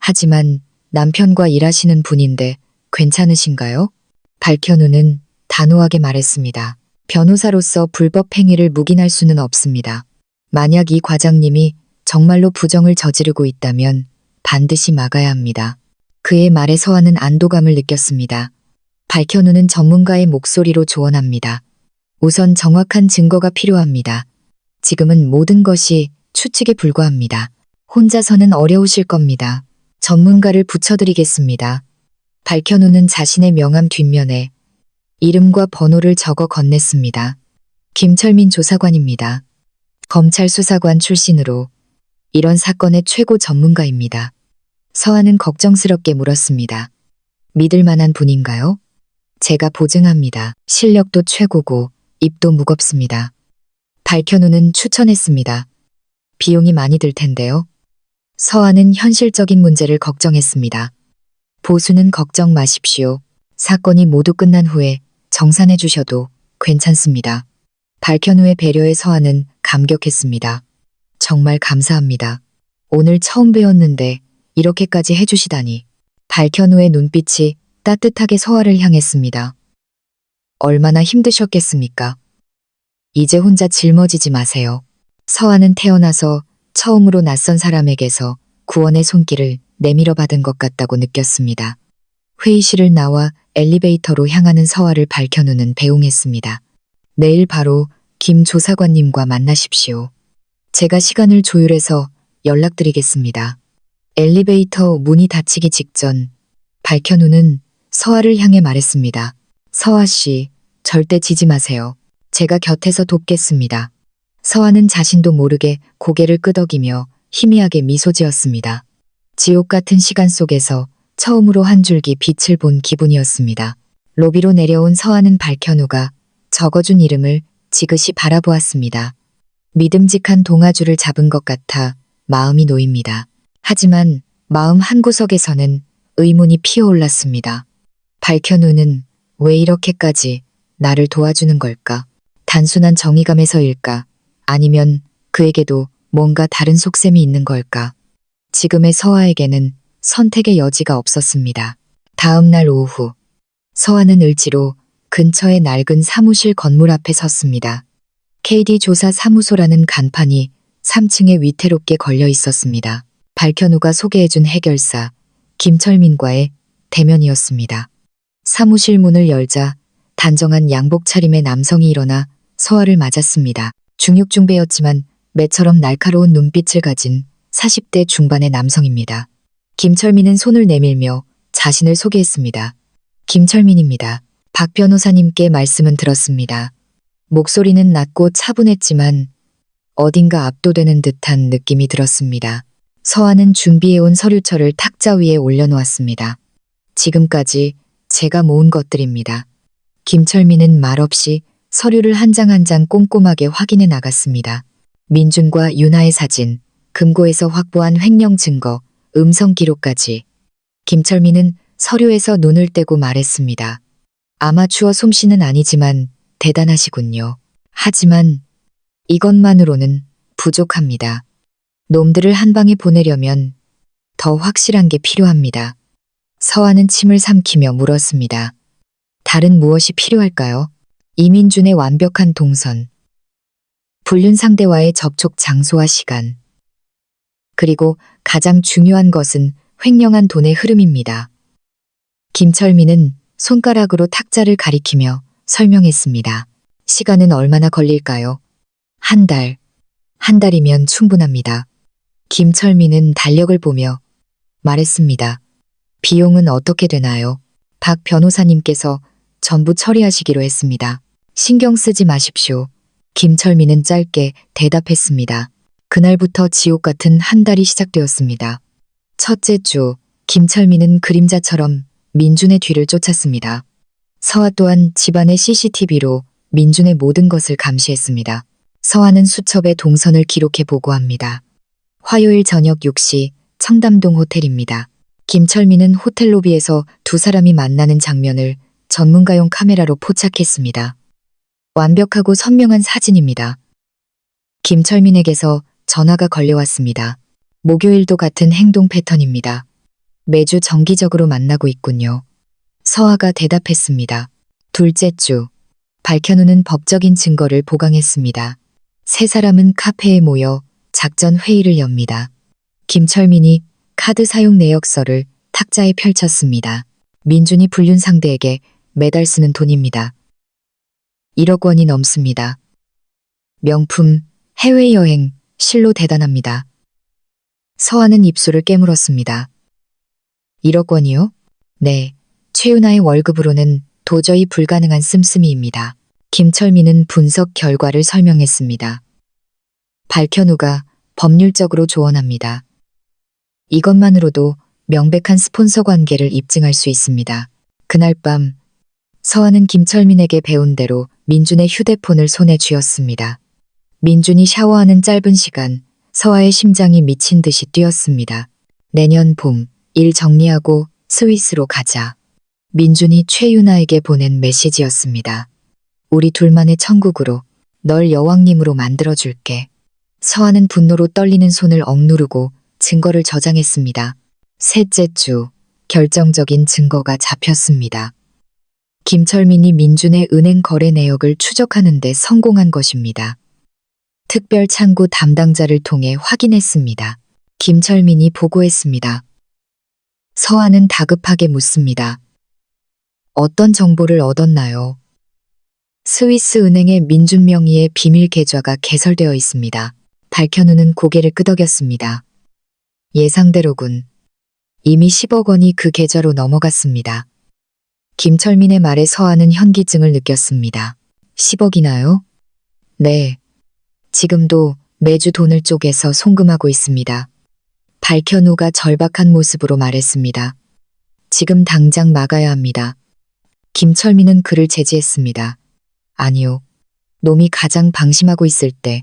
하지만 남편과 일하시는 분인데 괜찮으신가요? 박현우는 단호하게 말했습니다. 변호사로서 불법 행위를 묵인할 수는 없습니다. 만약 이 과장님이 정말로 부정을 저지르고 있다면 반드시 막아야 합니다. 그의 말에 서아는 안도감을 느꼈습니다. 박현우는 전문가의 목소리로 조언합니다. 우선 정확한 증거가 필요합니다. 지금은 모든 것이 추측에 불과합니다. 혼자서는 어려우실 겁니다. 전문가를 붙여드리겠습니다. 박현우는 자신의 명함 뒷면에 이름과 번호를 적어 건넸습니다. 김철민 조사관입니다. 검찰 수사관 출신으로 이런 사건의 최고 전문가입니다. 서아는 걱정스럽게 물었습니다. 믿을 만한 분인가요? 제가 보증합니다. 실력도 최고고 입도 무겁습니다. 박현우는 추천했습니다. 비용이 많이 들 텐데요. 서아는 현실적인 문제를 걱정했습니다. 보수는 걱정 마십시오. 사건이 모두 끝난 후에 정산해 주셔도 괜찮습니다. 박현우의 배려에 서아는 감격했습니다. 정말 감사합니다. 오늘 처음 뵈었는데 이렇게까지 해주시다니. 박현우의 눈빛이 따뜻하게 서아를 향했습니다. 얼마나 힘드셨겠습니까? 이제 혼자 짊어지지 마세요. 서아는 태어나서 처음으로 낯선 사람에게서 구원의 손길을 내밀어 받은 것 같다고 느꼈습니다. 회의실을 나와 엘리베이터로 향하는 서아를 박현우는 배웅했습니다. 내일 바로 김 조사관님과 만나십시오. 제가 시간을 조율해서 연락드리겠습니다. 엘리베이터 문이 닫히기 직전 박현우는 서아를 향해 말했습니다. 서아 씨, 절대 지지 마세요. 제가 곁에서 돕겠습니다. 서아는 자신도 모르게 고개를 끄덕이며 희미하게 미소 지었습니다. 지옥 같은 시간 속에서 처음으로 한 줄기 빛을 본 기분이었습니다. 로비로 내려온 서아는 박현우가 적어준 이름을 지그시 바라보았습니다. 믿음직한 동아줄을 잡은 것 같아 마음이 놓입니다. 하지만 마음 한구석에서는 의문이 피어올랐습니다. 박현우는 왜 이렇게까지 나를 도와주는 걸까? 단순한 정의감에서일까? 아니면 그에게도 뭔가 다른 속셈이 있는 걸까? 지금의 서아에게는 선택의 여지가 없었습니다. 다음 날 오후, 서아는 을지로 근처의 낡은 사무실 건물 앞에 섰습니다. KD 조사 사무소라는 간판이 3층에 위태롭게 걸려 있었습니다. 박현우가 소개해준 해결사 김철민과의 대면이었습니다. 사무실 문을 열자 단정한 양복 차림의 남성이 일어나 서아를 맞았습니다. 중육중배였지만 매처럼 날카로운 눈빛을 가진 40대 중반의 남성입니다. 김철민은 손을 내밀며 자신을 소개했습니다. 김철민입니다. 박 변호사님께 말씀은 들었습니다. 목소리는 낮고 차분했지만 어딘가 압도되는 듯한 느낌이 들었습니다. 서아는 준비해온 서류철을 탁자 위에 올려놓았습니다. 지금까지 제가 모은 것들입니다. 김철민은 말없이 서류를 한 장 한 장 꼼꼼하게 확인해 나갔습니다. 민준과 윤아의 사진, 금고에서 확보한 횡령 증거, 음성 기록까지. 김철민은 서류에서 눈을 떼고 말했습니다. 아마추어 솜씨는 아니지만 대단하시군요. 하지만 이것만으로는 부족합니다. 놈들을 한 방에 보내려면 더 확실한 게 필요합니다. 서아는 침을 삼키며 물었습니다. 다른 무엇이 필요할까요? 이민준의 완벽한 동선, 불륜 상대와의 접촉 장소와 시간, 그리고 가장 중요한 것은 횡령한 돈의 흐름입니다. 김철민은 손가락으로 탁자를 가리키며 설명했습니다. 시간은 얼마나 걸릴까요? 한 달. 한 달이면 충분합니다. 김철민은 달력을 보며 말했습니다. 비용은 어떻게 되나요? 박 변호사님께서 전부 처리하시기로 했습니다. 신경 쓰지 마십시오. 김철민은 짧게 대답했습니다. 그날부터 지옥 같은 한 달이 시작되었습니다. 첫째 주, 김철민은 그림자처럼 민준의 뒤를 쫓았습니다. 서아 또한 집안의 CCTV로 민준의 모든 것을 감시했습니다. 서아는 수첩에 동선을 기록해 보고합니다. 화요일 저녁 6시 청담동 호텔입니다. 김철민은 호텔 로비에서 두 사람이 만나는 장면을 전문가용 카메라로 포착했습니다. 완벽하고 선명한 사진입니다. 김철민에게서 전화가 걸려왔습니다. 목요일도 같은 행동 패턴입니다. 매주 정기적으로 만나고 있군요. 서아가 대답했습니다. 둘째 주, 박현우는 법적인 증거를 보강했습니다. 세 사람은 카페에 모여 작전 회의를 엽니다. 김철민이 카드 사용 내역서를 탁자에 펼쳤습니다. 민준이 불륜 상대에게 매달 쓰는 돈입니다. 1억 원이 넘습니다. 명품, 해외여행, 실로 대단합니다. 서아는 입술을 깨물었습니다. 1억 원이요? 네, 최윤아의 월급으로는 도저히 불가능한 씀씀이입니다. 김철민은 분석 결과를 설명했습니다. 박현우가 법률적으로 조언합니다. 이것만으로도 명백한 스폰서 관계를 입증할 수 있습니다. 그날 밤 서아는 김철민에게 배운 대로 민준의 휴대폰을 손에 쥐었습니다. 민준이 샤워하는 짧은 시간 서아의 심장이 미친 듯이 뛰었습니다. 내년 봄 일 정리하고 스위스로 가자. 민준이 최윤아에게 보낸 메시지였습니다. 우리 둘만의 천국으로 널 여왕님으로 만들어줄게. 서아는 분노로 떨리는 손을 억누르고 증거를 저장했습니다. 셋째 주, 결정적인 증거가 잡혔습니다. 김철민이 민준의 은행 거래 내역을 추적하는 데 성공한 것입니다. 특별 창구 담당자를 통해 확인했습니다. 김철민이 보고했습니다. 서아는 다급하게 묻습니다. 어떤 정보를 얻었나요? 스위스 은행의 민준 명의의 비밀 계좌가 개설되어 있습니다. 박현우는 고개를 끄덕였습니다. 예상대로군. 이미 10억 원이 그 계좌로 넘어갔습니다. 김철민의 말에 서한은 현기증을 느꼈습니다. 10억이나요? 네. 지금도 매주 돈을 쪼개서 송금하고 있습니다. 박현우가 절박한 모습으로 말했습니다. 지금 당장 막아야 합니다. 김철민은 그를 제지했습니다. 아니요. 놈이 가장 방심하고 있을 때,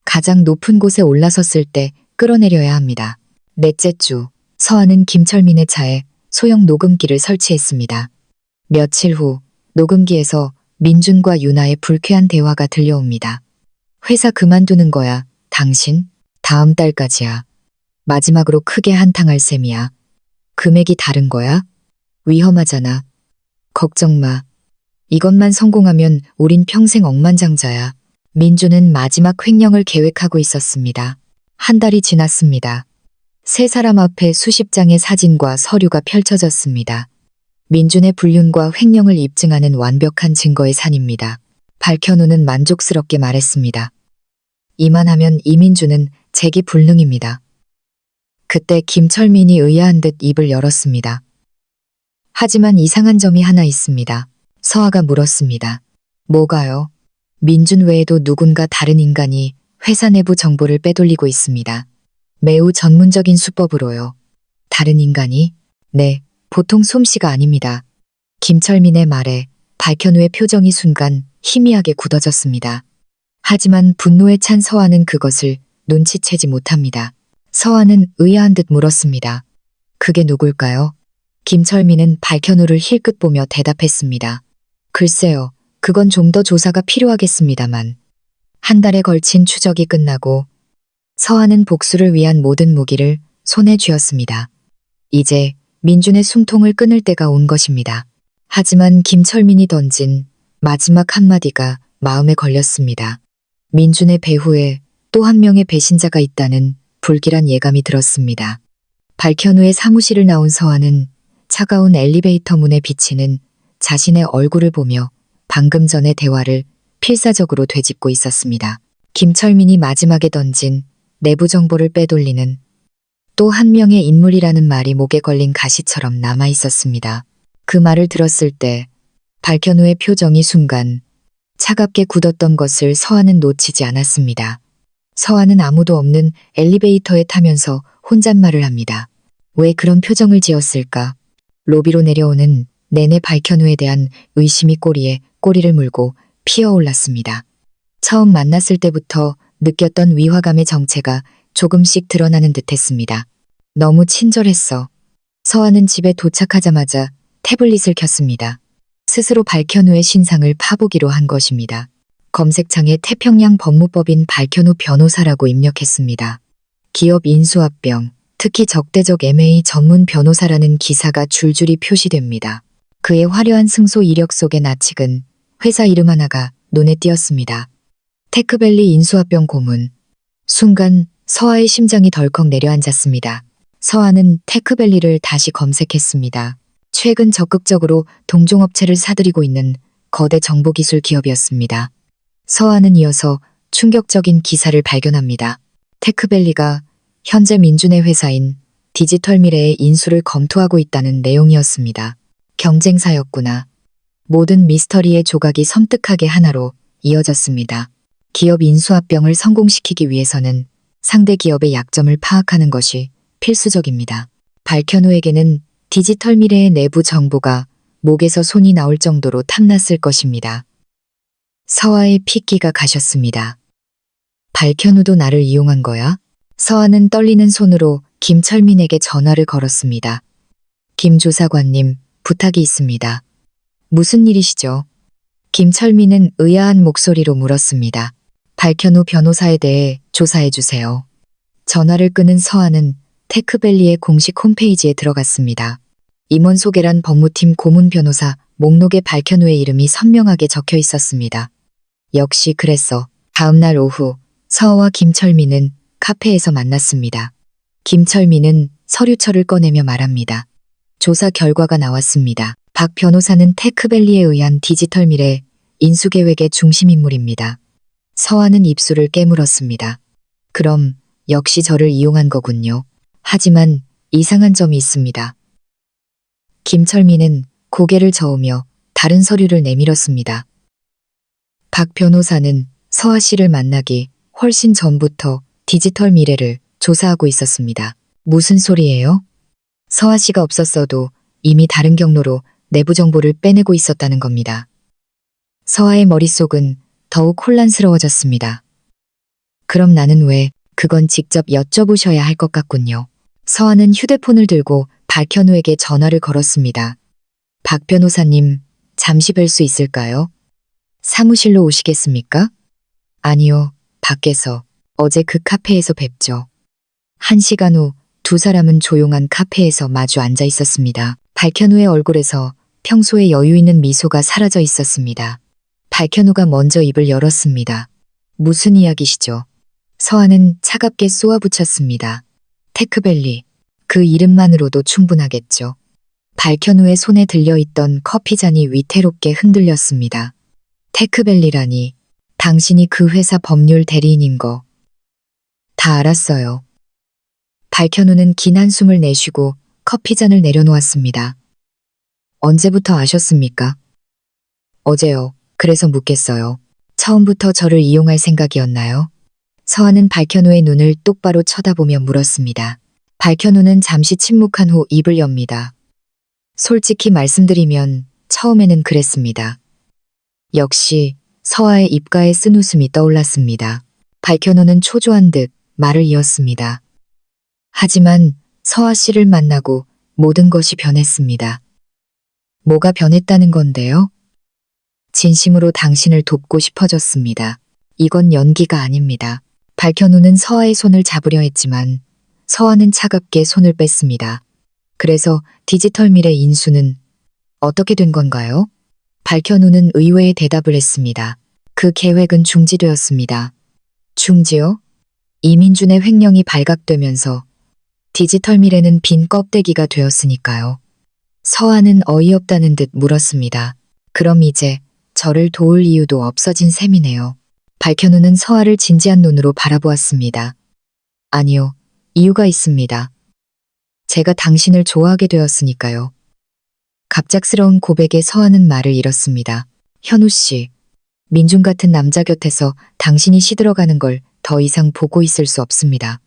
가장 높은 곳에 올라섰을 때 끌어내려야 합니다. 넷째 주, 서한은 김철민의 차에 소형 녹음기를 설치했습니다. 며칠 후 녹음기에서 민준과 유나의 불쾌한 대화가 들려옵니다. 회사 그만두는 거야, 당신? 다음 달까지야. 마지막으로 크게 한탕할 셈이야. 금액이 다른 거야? 위험하잖아. 걱정 마. 이것만 성공하면 우린 평생 억만장자야. 민준은 마지막 횡령을 계획하고 있었습니다. 한 달이 지났습니다. 세 사람 앞에 수십 장의 사진과 서류가 펼쳐졌습니다. 민준의 불륜과 횡령을 입증하는 완벽한 증거의 산입니다. 박현우는 만족스럽게 말했습니다. 이만하면 이민준은 재기 불능입니다. 그때 김철민이 의아한 듯 입을 열었습니다. 하지만 이상한 점이 하나 있습니다. 서아가 물었습니다. 뭐가요? 민준 외에도 누군가 다른 인간이 회사 내부 정보를 빼돌리고 있습니다. 매우 전문적인 수법으로요. 다른 인간이? 네, 보통 솜씨가 아닙니다. 김철민의 말에 박현우의 표정이 순간 희미하게 굳어졌습니다. 하지만 분노에 찬 서아는 그것을 눈치채지 못합니다. 서아는 의아한 듯 물었습니다. 그게 누굴까요? 김철민은 박현우를 힐끗 보며 대답했습니다. 글쎄요, 그건 좀 더 조사가 필요하겠습니다만. 한 달에 걸친 추적이 끝나고 서아는 복수를 위한 모든 무기를 손에 쥐었습니다. 이제 민준의 숨통을 끊을 때가 온 것입니다. 하지만 김철민이 던진 마지막 한마디가 마음에 걸렸습니다. 민준의 배후에 또 한 명의 배신자가 있다는 불길한 예감이 들었습니다. 박현우의 사무실을 나온 서아는 차가운 엘리베이터 문에 비치는 자신의 얼굴을 보며 방금 전의 대화를 필사적으로 되짚고 있었습니다. 김철민이 마지막에 던진 내부 정보를 빼돌리는 또 한 명의 인물이라는 말이 목에 걸린 가시처럼 남아 있었습니다. 그 말을 들었을 때 박현우의 표정이 순간 차갑게 굳었던 것을 서아는 놓치지 않았습니다. 서아는 아무도 없는 엘리베이터에 타면서 혼잣말을 합니다. 왜 그런 표정을 지었을까? 로비로 내려오는 내내 박현우에 대한 의심이 꼬리에 꼬리를 물고 피어올랐습니다. 처음 만났을 때부터 느꼈던 위화감의 정체가 조금씩 드러나는 듯했습니다. 너무 친절했어. 서아는 집에 도착하자마자 태블릿을 켰습니다. 스스로 박현우의 신상을 파보기로 한 것입니다. 검색창에 태평양 법무법인 박현우 변호사라고 입력했습니다. 기업 인수합병, 특히 적대적 M&A 전문 변호사라는 기사가 줄줄이 표시됩니다. 그의 화려한 승소 이력 속의 나칙은 회사 이름 하나가 눈에 띄었습니다. 테크밸리 인수합병 고문. 순간 서아의 심장이 덜컥 내려앉았습니다. 서아는 테크밸리를 다시 검색했습니다. 최근 적극적으로 동종업체를 사들이고 있는 거대 정보기술 기업이었습니다. 서아는 이어서 충격적인 기사를 발견합니다. 테크밸리가 현재 민준의 회사인 디지털 미래의 인수를 검토하고 있다는 내용이었습니다. 경쟁사였구나. 모든 미스터리의 조각이 섬뜩하게 하나로 이어졌습니다. 기업 인수합병을 성공시키기 위해서는 상대 기업의 약점을 파악하는 것이 필수적입니다. 박현우에게는 디지털 미래의 내부 정보가 목에서 손이 나올 정도로 탐났을 것입니다. 서아의 핏기가 가셨습니다. 박현우도 나를 이용한 거야? 서아는 떨리는 손으로 김철민에게 전화를 걸었습니다. 김 조사관님, 부탁이 있습니다. 무슨 일이시죠? 김철민은 의아한 목소리로 물었습니다. 박현우 변호사에 대해 조사해 주세요. 전화를 끊은 서아는 테크밸리의 공식 홈페이지에 들어갔습니다. 임원 소개란 법무팀 고문 변호사 목록에 박현우의 이름이 선명하게 적혀 있었습니다. 역시 그랬어. 다음 날 오후 서아와 김철민은 카페에서 만났습니다. 김철민은 서류철을 꺼내며 말합니다. 조사 결과가 나왔습니다. 박 변호사는 테크밸리에 의한 디지털 미래 인수 계획의 중심 인물입니다. 서아는 입술을 깨물었습니다. 그럼 역시 저를 이용한 거군요. 하지만 이상한 점이 있습니다. 김철민은 고개를 저으며 다른 서류를 내밀었습니다. 박 변호사는 서아 씨를 만나기 훨씬 전부터 디지털 미래를 조사하고 있었습니다. 무슨 소리예요? 서아 씨가 없었어도 이미 다른 경로로 내부 정보를 빼내고 있었다는 겁니다. 서아의 머릿속은 더욱 혼란스러워졌습니다. 그럼 나는 왜 그건 직접 여쭤보셔야 할 것 같군요. 서아는 휴대폰을 들고 박현우에게 전화를 걸었습니다. 박 변호사님, 잠시 뵐 수 있을까요? 사무실로 오시겠습니까? 아니요, 밖에서. 어제 그 카페에서 뵙죠. 1시간 후 두 사람은 조용한 카페에서 마주 앉아 있었습니다. 박현우의 얼굴에서 평소에 여유 있는 미소가 사라져 있었습니다. 박현우가 먼저 입을 열었습니다. 무슨 이야기시죠? 서아는 차갑게 쏘아붙였습니다. 테크밸리. 그 이름만으로도 충분하겠죠. 박현우의 손에 들려있던 커피잔이 위태롭게 흔들렸습니다. 테크밸리라니. 당신이 그 회사 법률 대리인인 거. 다 알았어요. 박현우는 긴 한숨을 내쉬고 커피잔을 내려놓았습니다. 언제부터 아셨습니까? 어제요. 그래서 묻겠어요. 처음부터 저를 이용할 생각이었나요? 서아는 박현우의 눈을 똑바로 쳐다보며 물었습니다. 박현우는 잠시 침묵한 후 입을 엽니다. 솔직히 말씀드리면 처음에는 그랬습니다. 역시 서아의 입가에 쓴 웃음이 떠올랐습니다. 박현우는 초조한 듯 말을 이었습니다. 하지만 서아 씨를 만나고 모든 것이 변했습니다. 뭐가 변했다는 건데요? 진심으로 당신을 돕고 싶어졌습니다. 이건 연기가 아닙니다. 박현우는 서아의 손을 잡으려 했지만 서아는 차갑게 손을 뺐습니다. 그래서 디지털 미래 인수는 어떻게 된 건가요? 박현우는 의외의 대답을 했습니다. 그 계획은 중지되었습니다. 중지요? 이민준의 횡령이 발각되면서 디지털 미래는 빈 껍데기가 되었으니까요. 서아는 어이없다는 듯 물었습니다. 그럼 이제 저를 도울 이유도 없어진 셈이네요. 박현우는 서아를 진지한 눈으로 바라보았습니다. 아니요, 이유가 있습니다. 제가 당신을 좋아하게 되었으니까요. 갑작스러운 고백에 서아는 말을 잃었습니다. 현우 씨, 민준 같은 남자 곁에서 당신이 시들어가는 걸 더 이상 보고 있을 수 없습니다.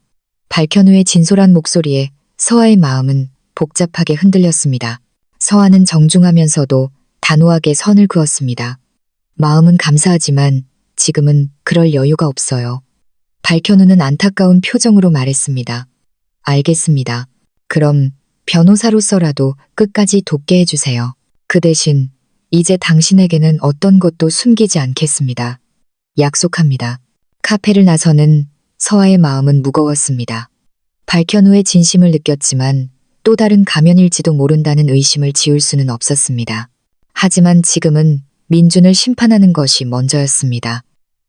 박현우의 진솔한 목소리에 서아의 마음은 복잡하게 흔들렸습니다. 서아는 정중하면서도 단호하게 선을 그었습니다. 마음은 감사하지만 지금은 그럴 여유가 없어요. 박현우는 안타까운 표정으로 말했습니다. 알겠습니다. 그럼 변호사로서라도 끝까지 돕게 해주세요. 그 대신 이제 당신에게는 어떤 것도 숨기지 않겠습니다. 약속합니다. 카페를 나서는 서아의 마음은 무거웠습니다. 박현우의 진심을 느꼈지만 또 다른 가면일지도 모른다는 의심을 지울 수는 없었습니다. 하지만 지금은 민준을 심판하는 것이 먼저였습니다.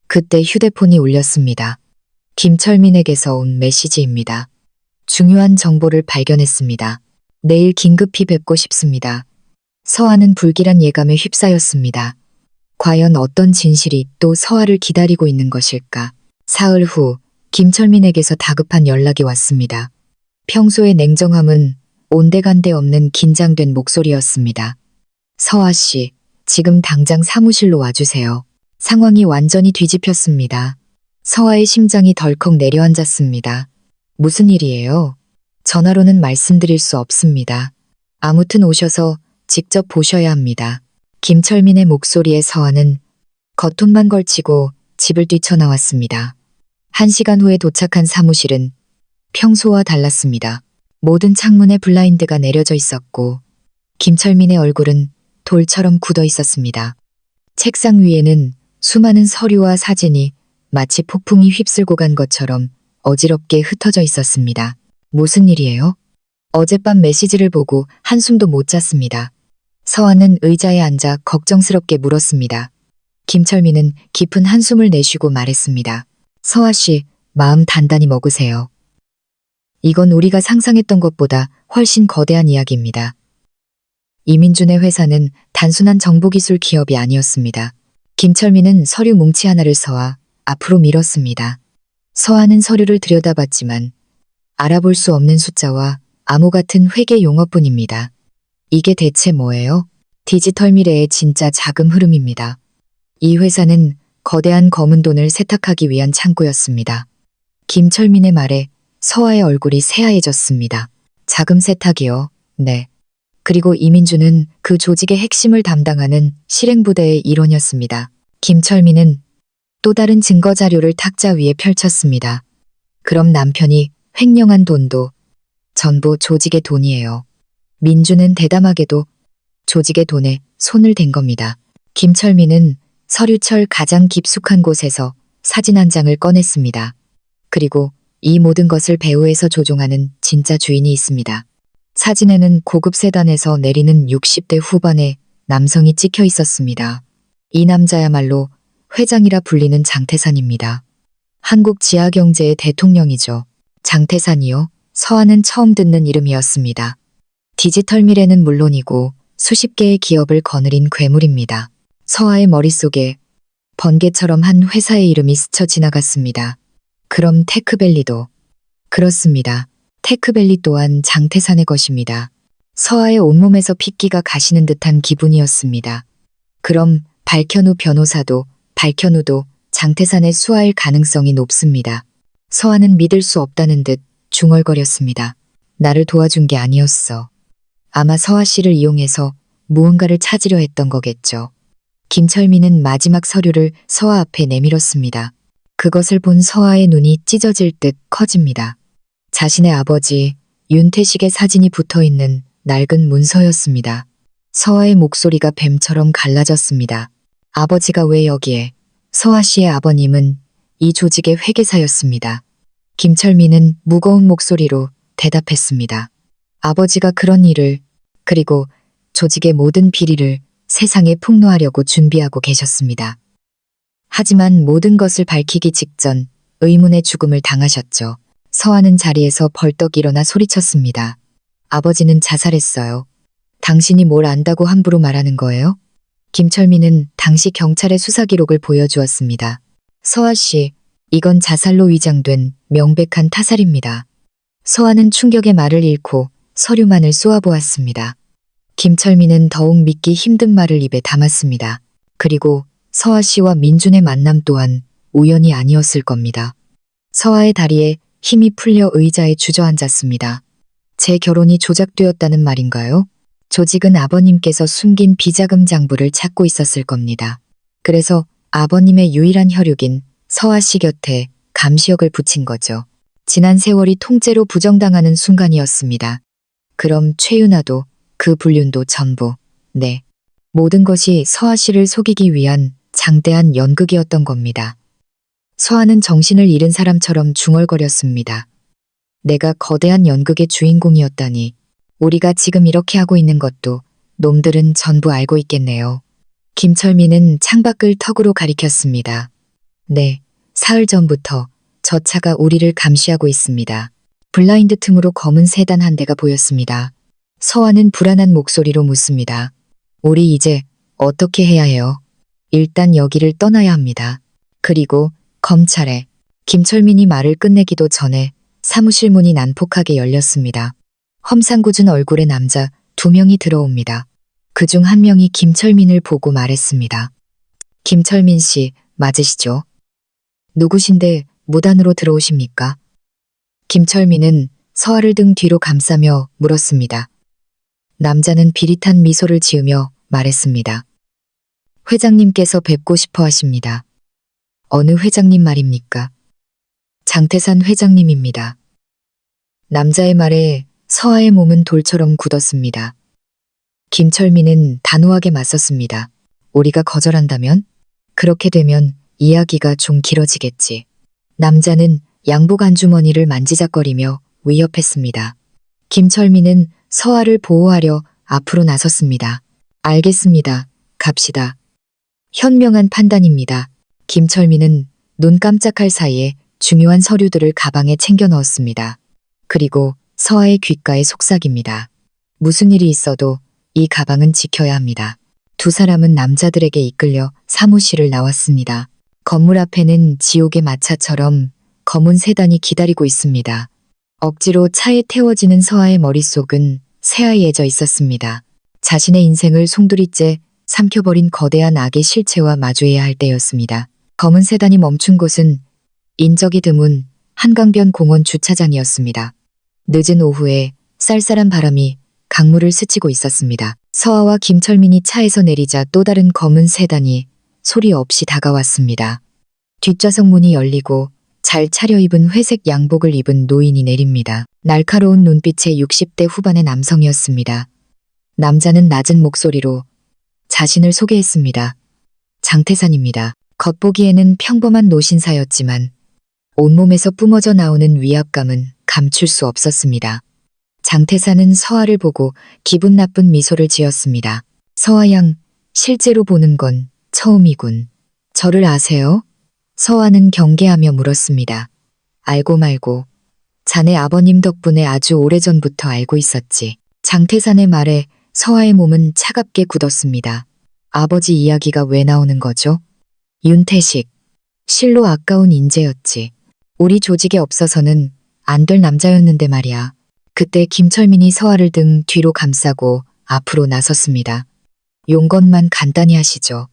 그때 휴대폰이 울렸습니다. 김철민에게서 온 메시지입니다. 중요한 정보를 발견했습니다. 내일 긴급히 뵙고 싶습니다. 서아는 불길한 예감에 휩싸였습니다. 과연 어떤 진실이 또 서아를 기다리고 있는 것일까? 사흘 후 김철민에게서 다급한 연락이 왔습니다. 평소의 냉정함은 온데간데 없는 긴장된 목소리였습니다. 서아 씨, 지금 당장 사무실로 와주세요. 상황이 완전히 뒤집혔습니다. 서아의 심장이 덜컥 내려앉았습니다. 무슨 일이에요? 전화로는 말씀드릴 수 없습니다. 아무튼 오셔서 직접 보셔야 합니다. 김철민의 목소리에 서아는 겉옷만 걸치고 집을 뛰쳐나왔습니다. 1시간 후에 도착한 사무실은 평소와 달랐습니다. 모든 창문에 블라인드가 내려져 있었고 김철민의 얼굴은 돌처럼 굳어 있었습니다. 책상 위에는 수많은 서류와 사진이 마치 폭풍이 휩쓸고 간 것처럼 어지럽게 흩어져 있었습니다. 무슨 일이에요? 어젯밤 메시지를 보고 한숨도 못 잤습니다. 서아는 의자에 앉아 걱정스럽게 물었습니다. 김철민은 깊은 한숨을 내쉬고 말했습니다. 서아 씨, 마음 단단히 먹으세요. 이건 우리가 상상했던 것보다 훨씬 거대한 이야기입니다. 이민준의 회사는 단순한 정보기술 기업이 아니었습니다. 김철민은 서류 뭉치 하나를 서아 앞으로 밀었습니다. 서아는 서류를 들여다봤지만 알아볼 수 없는 숫자와 암호 같은 회계 용어뿐입니다. 이게 대체 뭐예요? 디지털 미래의 진짜 자금 흐름입니다. 이 회사는 거대한 검은 돈을 세탁하기 위한 창구였습니다. 김철민의 말에 서아의 얼굴이 새하얘졌습니다. 자금 세탁이요? 네. 그리고 이민주는 그 조직의 핵심을 담당하는 실행부대의 일원이었습니다. 김철민은 또 다른 증거 자료를 탁자 위에 펼쳤습니다. 그럼 남편이 횡령한 돈도 전부 조직의 돈이에요. 민주는 대담하게도 조직의 돈에 손을 댄 겁니다. 김철민은 서류철 가장 깊숙한 곳에서 사진 한 장을 꺼냈습니다. 그리고 이 모든 것을 배후에서 조종하는 진짜 주인이 있습니다. 사진에는 고급 세단에서 내리는 60대 후반의 남성이 찍혀 있었습니다. 이 남자야말로 회장이라 불리는 장태산입니다. 한국 지하경제의 대통령이죠. 장태산이요? 서아는 처음 듣는 이름이었습니다. 디지털 미래는 물론이고 수십 개의 기업을 거느린 괴물입니다. 서아의 머릿속에 번개처럼 한 회사의 이름이 스쳐 지나갔습니다. 그럼 테크밸리도. 그렇습니다. 테크밸리 또한 장태산의 것입니다. 서아의 온몸에서 핏기가 가시는 듯한 기분이었습니다. 그럼 발현우 변호사도 발현우도 장태산의 수하일 가능성이 높습니다. 서아는 믿을 수 없다는 듯 중얼거렸습니다. 나를 도와준 게 아니었어. 아마 서아 씨를 이용해서 무언가를 찾으려 했던 거겠죠. 김철민은 마지막 서류를 서아 앞에 내밀었습니다. 그것을 본 서아의 눈이 찢어질 듯 커집니다. 자신의 아버지 윤태식의 사진이 붙어있는 낡은 문서였습니다. 서아의 목소리가 뱀처럼 갈라졌습니다. 아버지가 왜 여기에? 서아 씨의 아버님은 이 조직의 회계사였습니다. 김철민은 무거운 목소리로 대답했습니다. 아버지가 그런 일을, 그리고 조직의 모든 비리를 세상에 폭로하려고 준비하고 계셨습니다. 하지만 모든 것을 밝히기 직전 의문의 죽음을 당하셨죠. 서아는 자리에서 벌떡 일어나 소리쳤습니다. 아버지는 자살했어요. 당신이 뭘 안다고 함부로 말하는 거예요? 김철민은 당시 경찰의 수사 기록을 보여주었습니다. 서아 씨, 이건 자살로 위장된 명백한 타살입니다. 서아는 충격의 말을 잃고 서류만을 쏘아보았습니다. 김철민은 더욱 믿기 힘든 말을 입에 담았습니다. 그리고 서아 씨와 민준의 만남 또한 우연이 아니었을 겁니다. 서아의 다리에 힘이 풀려 의자에 주저앉았습니다. 제 결혼이 조작되었다는 말인가요? 조직은 아버님께서 숨긴 비자금 장부를 찾고 있었을 겁니다. 그래서 아버님의 유일한 혈육인 서아 씨 곁에 감시역을 붙인 거죠. 지난 세월이 통째로 부정당하는 순간이었습니다. 그럼 최윤아도 그 불륜도 전부, 네. 모든 것이 서아 씨를 속이기 위한 장대한 연극이었던 겁니다. 서아는 정신을 잃은 사람처럼 중얼거렸습니다. 내가 거대한 연극의 주인공이었다니. 우리가 지금 이렇게 하고 있는 것도 놈들은 전부 알고 있겠네요. 김철민은 창밖을 턱으로 가리켰습니다. 네, 사흘 전부터 저 차가 우리를 감시하고 있습니다. 블라인드 틈으로 검은 세단 한 대가 보였습니다. 서아는 불안한 목소리로 묻습니다. 우리 이제 어떻게 해야 해요? 일단 여기를 떠나야 합니다. 그리고 검찰에. 김철민이 말을 끝내기도 전에 사무실 문이 난폭하게 열렸습니다. 험상궂은 얼굴의 남자 2명이 들어옵니다. 그중 한 명이 김철민을 보고 말했습니다. 김철민 씨 맞으시죠? 누구신데 무단으로 들어오십니까? 김철민은 서아를 등 뒤로 감싸며 물었습니다. 남자는 비릿한 미소를 지으며 말했습니다. 회장님께서 뵙고 싶어 하십니다. 어느 회장님 말입니까? 장태산 회장님입니다. 남자의 말에 서아의 몸은 돌처럼 굳었습니다. 김철민은 단호하게 맞섰습니다. 우리가 거절한다면? 그렇게 되면 이야기가 좀 길어지겠지. 남자는 양복 안주머니를 만지작거리며 위협했습니다. 김철민은 서아를 보호하려 앞으로 나섰습니다. 알겠습니다. 갑시다. 현명한 판단입니다. 김철민은 눈 깜짝할 사이에 중요한 서류들을 가방에 챙겨 넣었습니다. 그리고 서아의 귓가에 속삭입니다. 무슨 일이 있어도 이 가방은 지켜야 합니다. 두 사람은 남자들에게 이끌려 사무실을 나왔습니다. 건물 앞에는 지옥의 마차처럼 검은 세단이 기다리고 있습니다. 억지로 차에 태워지는 서아의 머릿속은 새하얘져 있었습니다. 자신의 인생을 송두리째 삼켜버린 거대한 악의 실체와 마주해야 할 때였습니다. 검은 세단이 멈춘 곳은 인적이 드문 한강변 공원 주차장이었습니다. 늦은 오후에 쌀쌀한 바람이 강물을 스치고 있었습니다. 서아와 김철민이 차에서 내리자 또 다른 검은 세단이 소리 없이 다가왔습니다. 뒷좌석 문이 열리고 잘 차려입은 회색 양복을 입은 노인이 내립니다. 날카로운 눈빛의 60대 후반의 남성이었습니다. 남자는 낮은 목소리로 자신을 소개했습니다. 장태산입니다. 겉보기에는 평범한 노신사였지만 온몸에서 뿜어져 나오는 위압감은 감출 수 없었습니다. 장태산은 서아를 보고 기분 나쁜 미소를 지었습니다. 서아 양, 실제로 보는 건 처음이군. 저를 아세요? 서아는 경계하며 물었습니다. 알고 말고. 자네 아버님 덕분에 아주 오래전부터 알고 있었지. 장태산의 말에 서아의 몸은 차갑게 굳었습니다. 아버지 이야기가 왜 나오는 거죠? 윤태식. 실로 아까운 인재였지. 우리 조직에 없어서는 안 될 남자였는데 말이야. 그때 김철민이 서아를 등 뒤로 감싸고 앞으로 나섰습니다. 용건만 간단히 하시죠.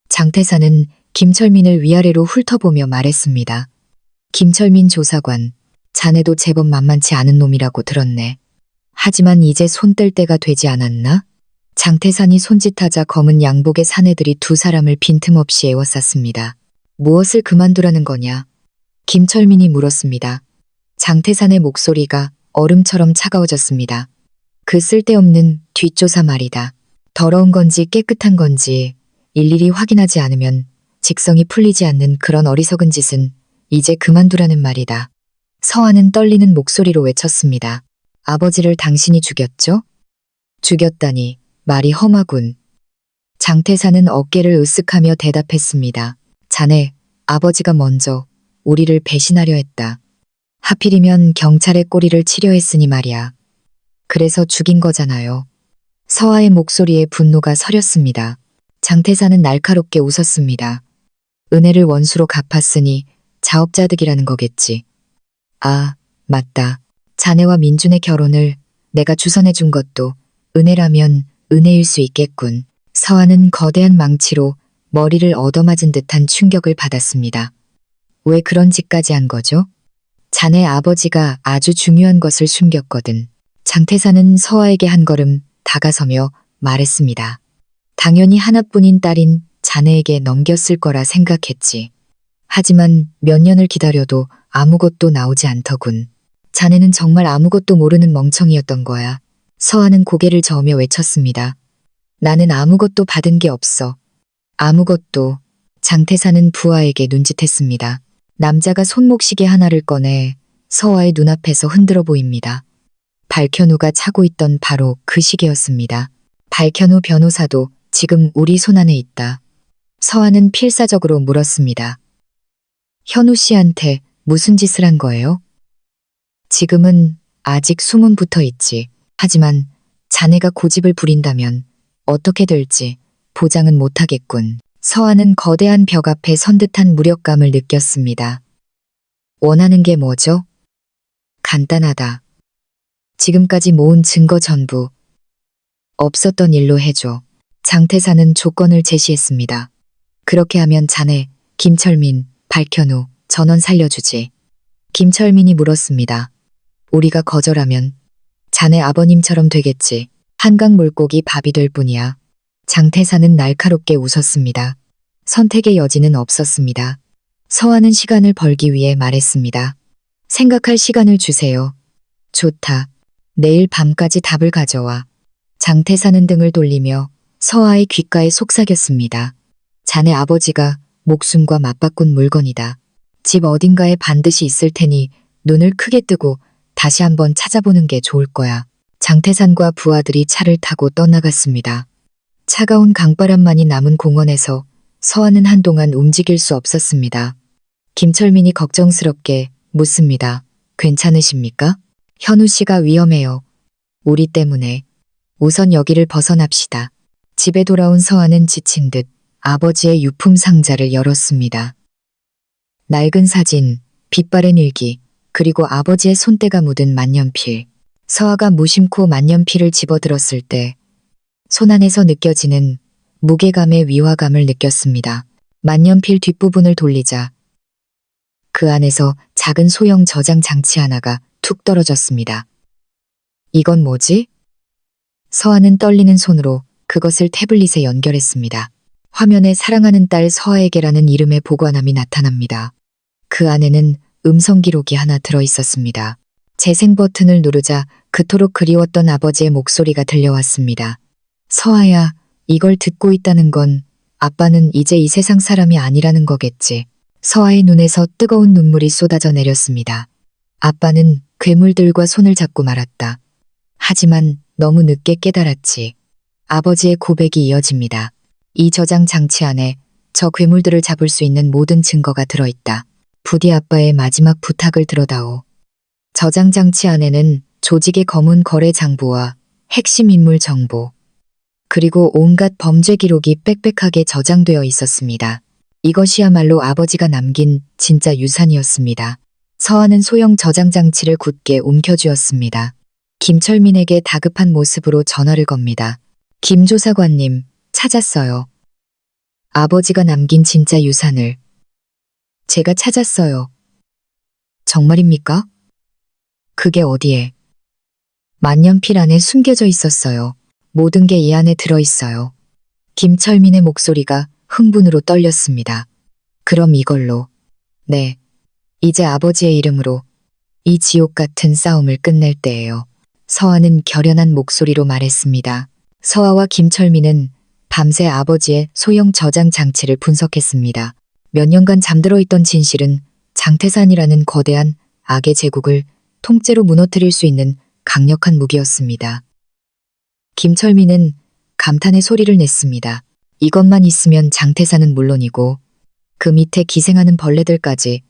장태산은 김철민을 위아래로 훑어보며 말했습니다. 김철민 조사관, 자네도 제법 만만치 않은 놈이라고 들었네. 하지만 이제 손 뗄 때가 되지 않았나? 장태산이 손짓하자 검은 양복의 사내들이 두 사람을 빈틈없이 에워쌌습니다. 무엇을 그만두라는 거냐? 김철민이 물었습니다. 장태산의 목소리가 얼음처럼 차가워졌습니다. 그 쓸데없는 뒷조사 말이다. 더러운 건지 깨끗한 건지 일일이 확인하지 않으면 직성이 풀리지 않는 그런 어리석은 짓은 이제 그만두라는 말이다. 서아는 떨리는 목소리로 외쳤습니다. 아버지를 당신이 죽였죠? 죽였다니 말이 험하군. 장태산은 어깨를 으쓱하며 대답했습니다. 자네, 아버지가 먼저 우리를 배신하려 했다. 하필이면 경찰의 꼬리를 치려 했으니 말이야. 그래서 죽인 거잖아요. 서아의 목소리에 분노가 서렸습니다. 장태산은 날카롭게 웃었습니다. 은혜를 원수로 갚았으니 자업자득이라는 거겠지. 아, 맞다. 자네와 민준의 결혼을 내가 주선해 준 것도 은혜라면 은혜일 수 있겠군. 서아는 거대한 망치로 머리를 얻어맞은 듯한 충격을 받았습니다. 왜 그런 짓까지 한 거죠? 자네 아버지가 아주 중요한 것을 숨겼거든. 장태산은 서아에게 한 걸음 다가서며 말했습니다. 당연히 하나뿐인 딸인 자네에게 넘겼을 거라 생각했지. 하지만 몇 년을 기다려도 아무것도 나오지 않더군. 자네는 정말 아무것도 모르는 멍청이였던 거야. 서아는 고개를 저으며 외쳤습니다. 나는 아무것도 받은 게 없어. 아무것도. 장태산은 부하에게 눈짓했습니다. 남자가 손목시계 하나를 꺼내 서아의 눈앞에서 흔들어 보입니다. 발현우가 차고 있던 바로 그 시계였습니다. 발현우 변호사도 지금 우리 손안에 있다. 서아는 필사적으로 물었습니다. 현우 씨한테 무슨 짓을 한 거예요? 지금은 아직 숨은 붙어 있지. 하지만 자네가 고집을 부린다면 어떻게 될지 보장은 못하겠군. 서아는 거대한 벽 앞에 선 듯한 무력감을 느꼈습니다. 원하는 게 뭐죠? 간단하다. 지금까지 모은 증거 전부 없었던 일로 해줘. 장태산은 조건을 제시했습니다. 그렇게 하면 자네, 김철민, 발현우, 전원 살려주지. 김철민이 물었습니다. 우리가 거절하면 자네 아버님처럼 되겠지. 한강 물고기 밥이 될 뿐이야. 장태산은 날카롭게 웃었습니다. 선택의 여지는 없었습니다. 서아는 시간을 벌기 위해 말했습니다. 생각할 시간을 주세요. 좋다. 내일 밤까지 답을 가져와. 장태산은 등을 돌리며 서아의 귓가에 속삭였습니다. 자네 아버지가 목숨과 맞바꾼 물건이다. 집 어딘가에 반드시 있을 테니 눈을 크게 뜨고 다시 한번 찾아보는 게 좋을 거야. 장태산과 부하들이 차를 타고 떠나갔습니다. 차가운 강바람만이 남은 공원에서 서아는 한동안 움직일 수 없었습니다. 김철민이 걱정스럽게 묻습니다. 괜찮으십니까? 현우 씨가 위험해요. 우리 때문에. 우선 여기를 벗어납시다. 집에 돌아온 서아는 지친 듯 아버지의 유품 상자를 열었습니다. 낡은 사진, 빛바랜 일기, 그리고 아버지의 손때가 묻은 만년필. 서아가 무심코 만년필을 집어들었을 때 손 안에서 느껴지는 무게감의 위화감을 느꼈습니다. 만년필 뒷부분을 돌리자 그 안에서 작은 소형 저장 장치 하나가 툭 떨어졌습니다. 이건 뭐지? 서아는 떨리는 손으로 그것을 태블릿에 연결했습니다. 화면에 사랑하는 딸 서아에게라는 이름의 보관함이 나타납니다. 그 안에는 음성 기록이 하나 들어있었습니다. 재생 버튼을 누르자 그토록 그리웠던 아버지의 목소리가 들려왔습니다. 서아야, 이걸 듣고 있다는 건 아빠는 이제 이 세상 사람이 아니라는 거겠지. 서아의 눈에서 뜨거운 눈물이 쏟아져 내렸습니다. 아빠는 괴물들과 손을 잡고 말았다. 하지만 너무 늦게 깨달았지. 아버지의 고백이 이어집니다. 이 저장 장치 안에 저 괴물들을 잡을 수 있는 모든 증거가 들어있다. 부디 아빠의 마지막 부탁을 들어다오. 저장 장치 안에는 조직의 검은 거래 장부와 핵심 인물 정보, 그리고 온갖 범죄 기록이 빽빽하게 저장되어 있었습니다. 이것이야말로 아버지가 남긴 진짜 유산이었습니다. 서아는 소형 저장 장치를 굳게 움켜쥐었습니다. 김철민에게 다급한 모습으로 전화를 겁니다. 김 조사관님, 찾았어요. 아버지가 남긴 진짜 유산을. 제가 찾았어요. 정말입니까? 그게 어디에? 만년필 안에 숨겨져 있었어요. 모든 게 이 안에 들어있어요. 김철민의 목소리가 흥분으로 떨렸습니다. 그럼 이걸로. 네. 이제 아버지의 이름으로 이 지옥 같은 싸움을 끝낼 때예요. 서아는 결연한 목소리로 말했습니다. 서아와 김철민은 밤새 아버지의 소형 저장 장치를 분석했습니다. 몇 년간 잠들어 있던 진실은 장태산이라는 거대한 악의 제국을 통째로 무너뜨릴 수 있는 강력한 무기였습니다. 김철민은 감탄의 소리를 냈습니다. 이것만 있으면 장태산은 물론이고 그 밑에 기생하는 벌레들까지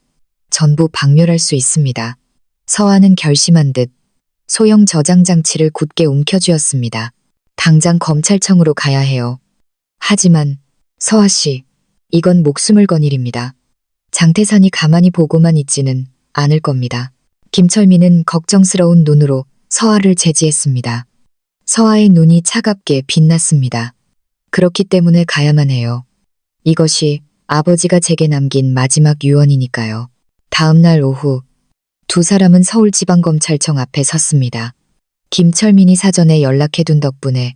전부 박멸할 수 있습니다. 서아는 결심한 듯 소형 저장 장치를 굳게 움켜쥐었습니다. 당장 검찰청으로 가야 해요. 하지만 서아 씨, 이건 목숨을 건 일입니다. 장태산이 가만히 보고만 있지는 않을 겁니다. 김철민은 걱정스러운 눈으로 서아를 제지했습니다. 서아의 눈이 차갑게 빛났습니다. 그렇기 때문에 가야만 해요. 이것이 아버지가 제게 남긴 마지막 유언이니까요. 다음 날 오후 두 사람은 서울지방검찰청 앞에 섰습니다. 김철민이 사전에 연락해둔 덕분에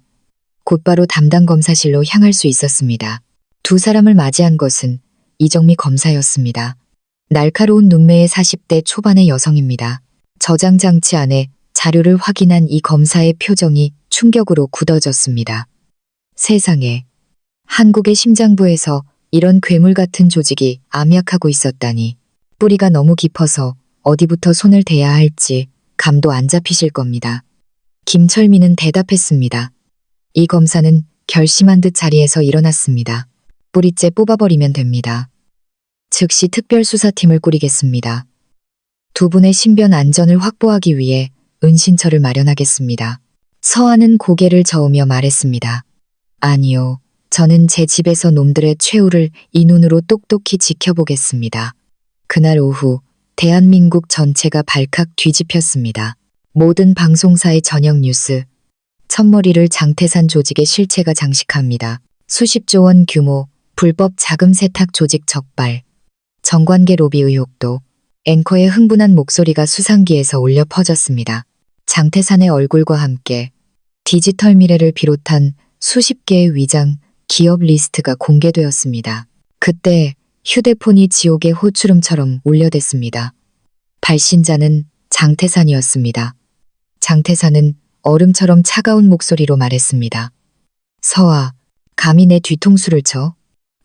곧바로 담당 검사실로 향할 수 있었습니다. 두 사람을 맞이한 것은 이정미 검사였습니다. 날카로운 눈매의 40대 초반의 여성입니다. 저장 장치 안에 자료를 확인한 이 검사의 표정이 충격으로 굳어졌습니다. 세상에, 한국의 심장부에서 이런 괴물 같은 조직이 암약하고 있었다니. 뿌리가 너무 깊어서 어디부터 손을 대야 할지 감도 안 잡히실 겁니다. 김철민은 대답했습니다. 이 검사는 결심한 듯 자리에서 일어났습니다. 뿌리째 뽑아버리면 됩니다. 즉시 특별수사팀을 꾸리겠습니다. 두 분의 신변 안전을 확보하기 위해 은신처를 마련하겠습니다. 서아는 고개를 저으며 말했습니다. 아니요, 저는 제 집에서 놈들의 최후를 이 눈으로 똑똑히 지켜보겠습니다. 그날 오후 대한민국 전체가 발칵 뒤집혔습니다. 모든 방송사의 저녁 뉴스. 첫머리를 장태산 조직의 실체가 장식합니다. 수십조 원 규모 불법 자금 세탁 조직 적발. 정관계 로비 의혹도. 앵커의 흥분한 목소리가 수상기에서 울려 퍼졌습니다. 장태산의 얼굴과 함께 디지털 미래를 비롯한 수십 개의 위장 기업 리스트가 공개되었습니다. 그때 휴대폰이 지옥의 호추름처럼 울려댔습니다. 발신자는 장태산이었습니다. 장태산은 얼음처럼 차가운 목소리로 말했습니다. 서아, 감히 내 뒤통수를 쳐?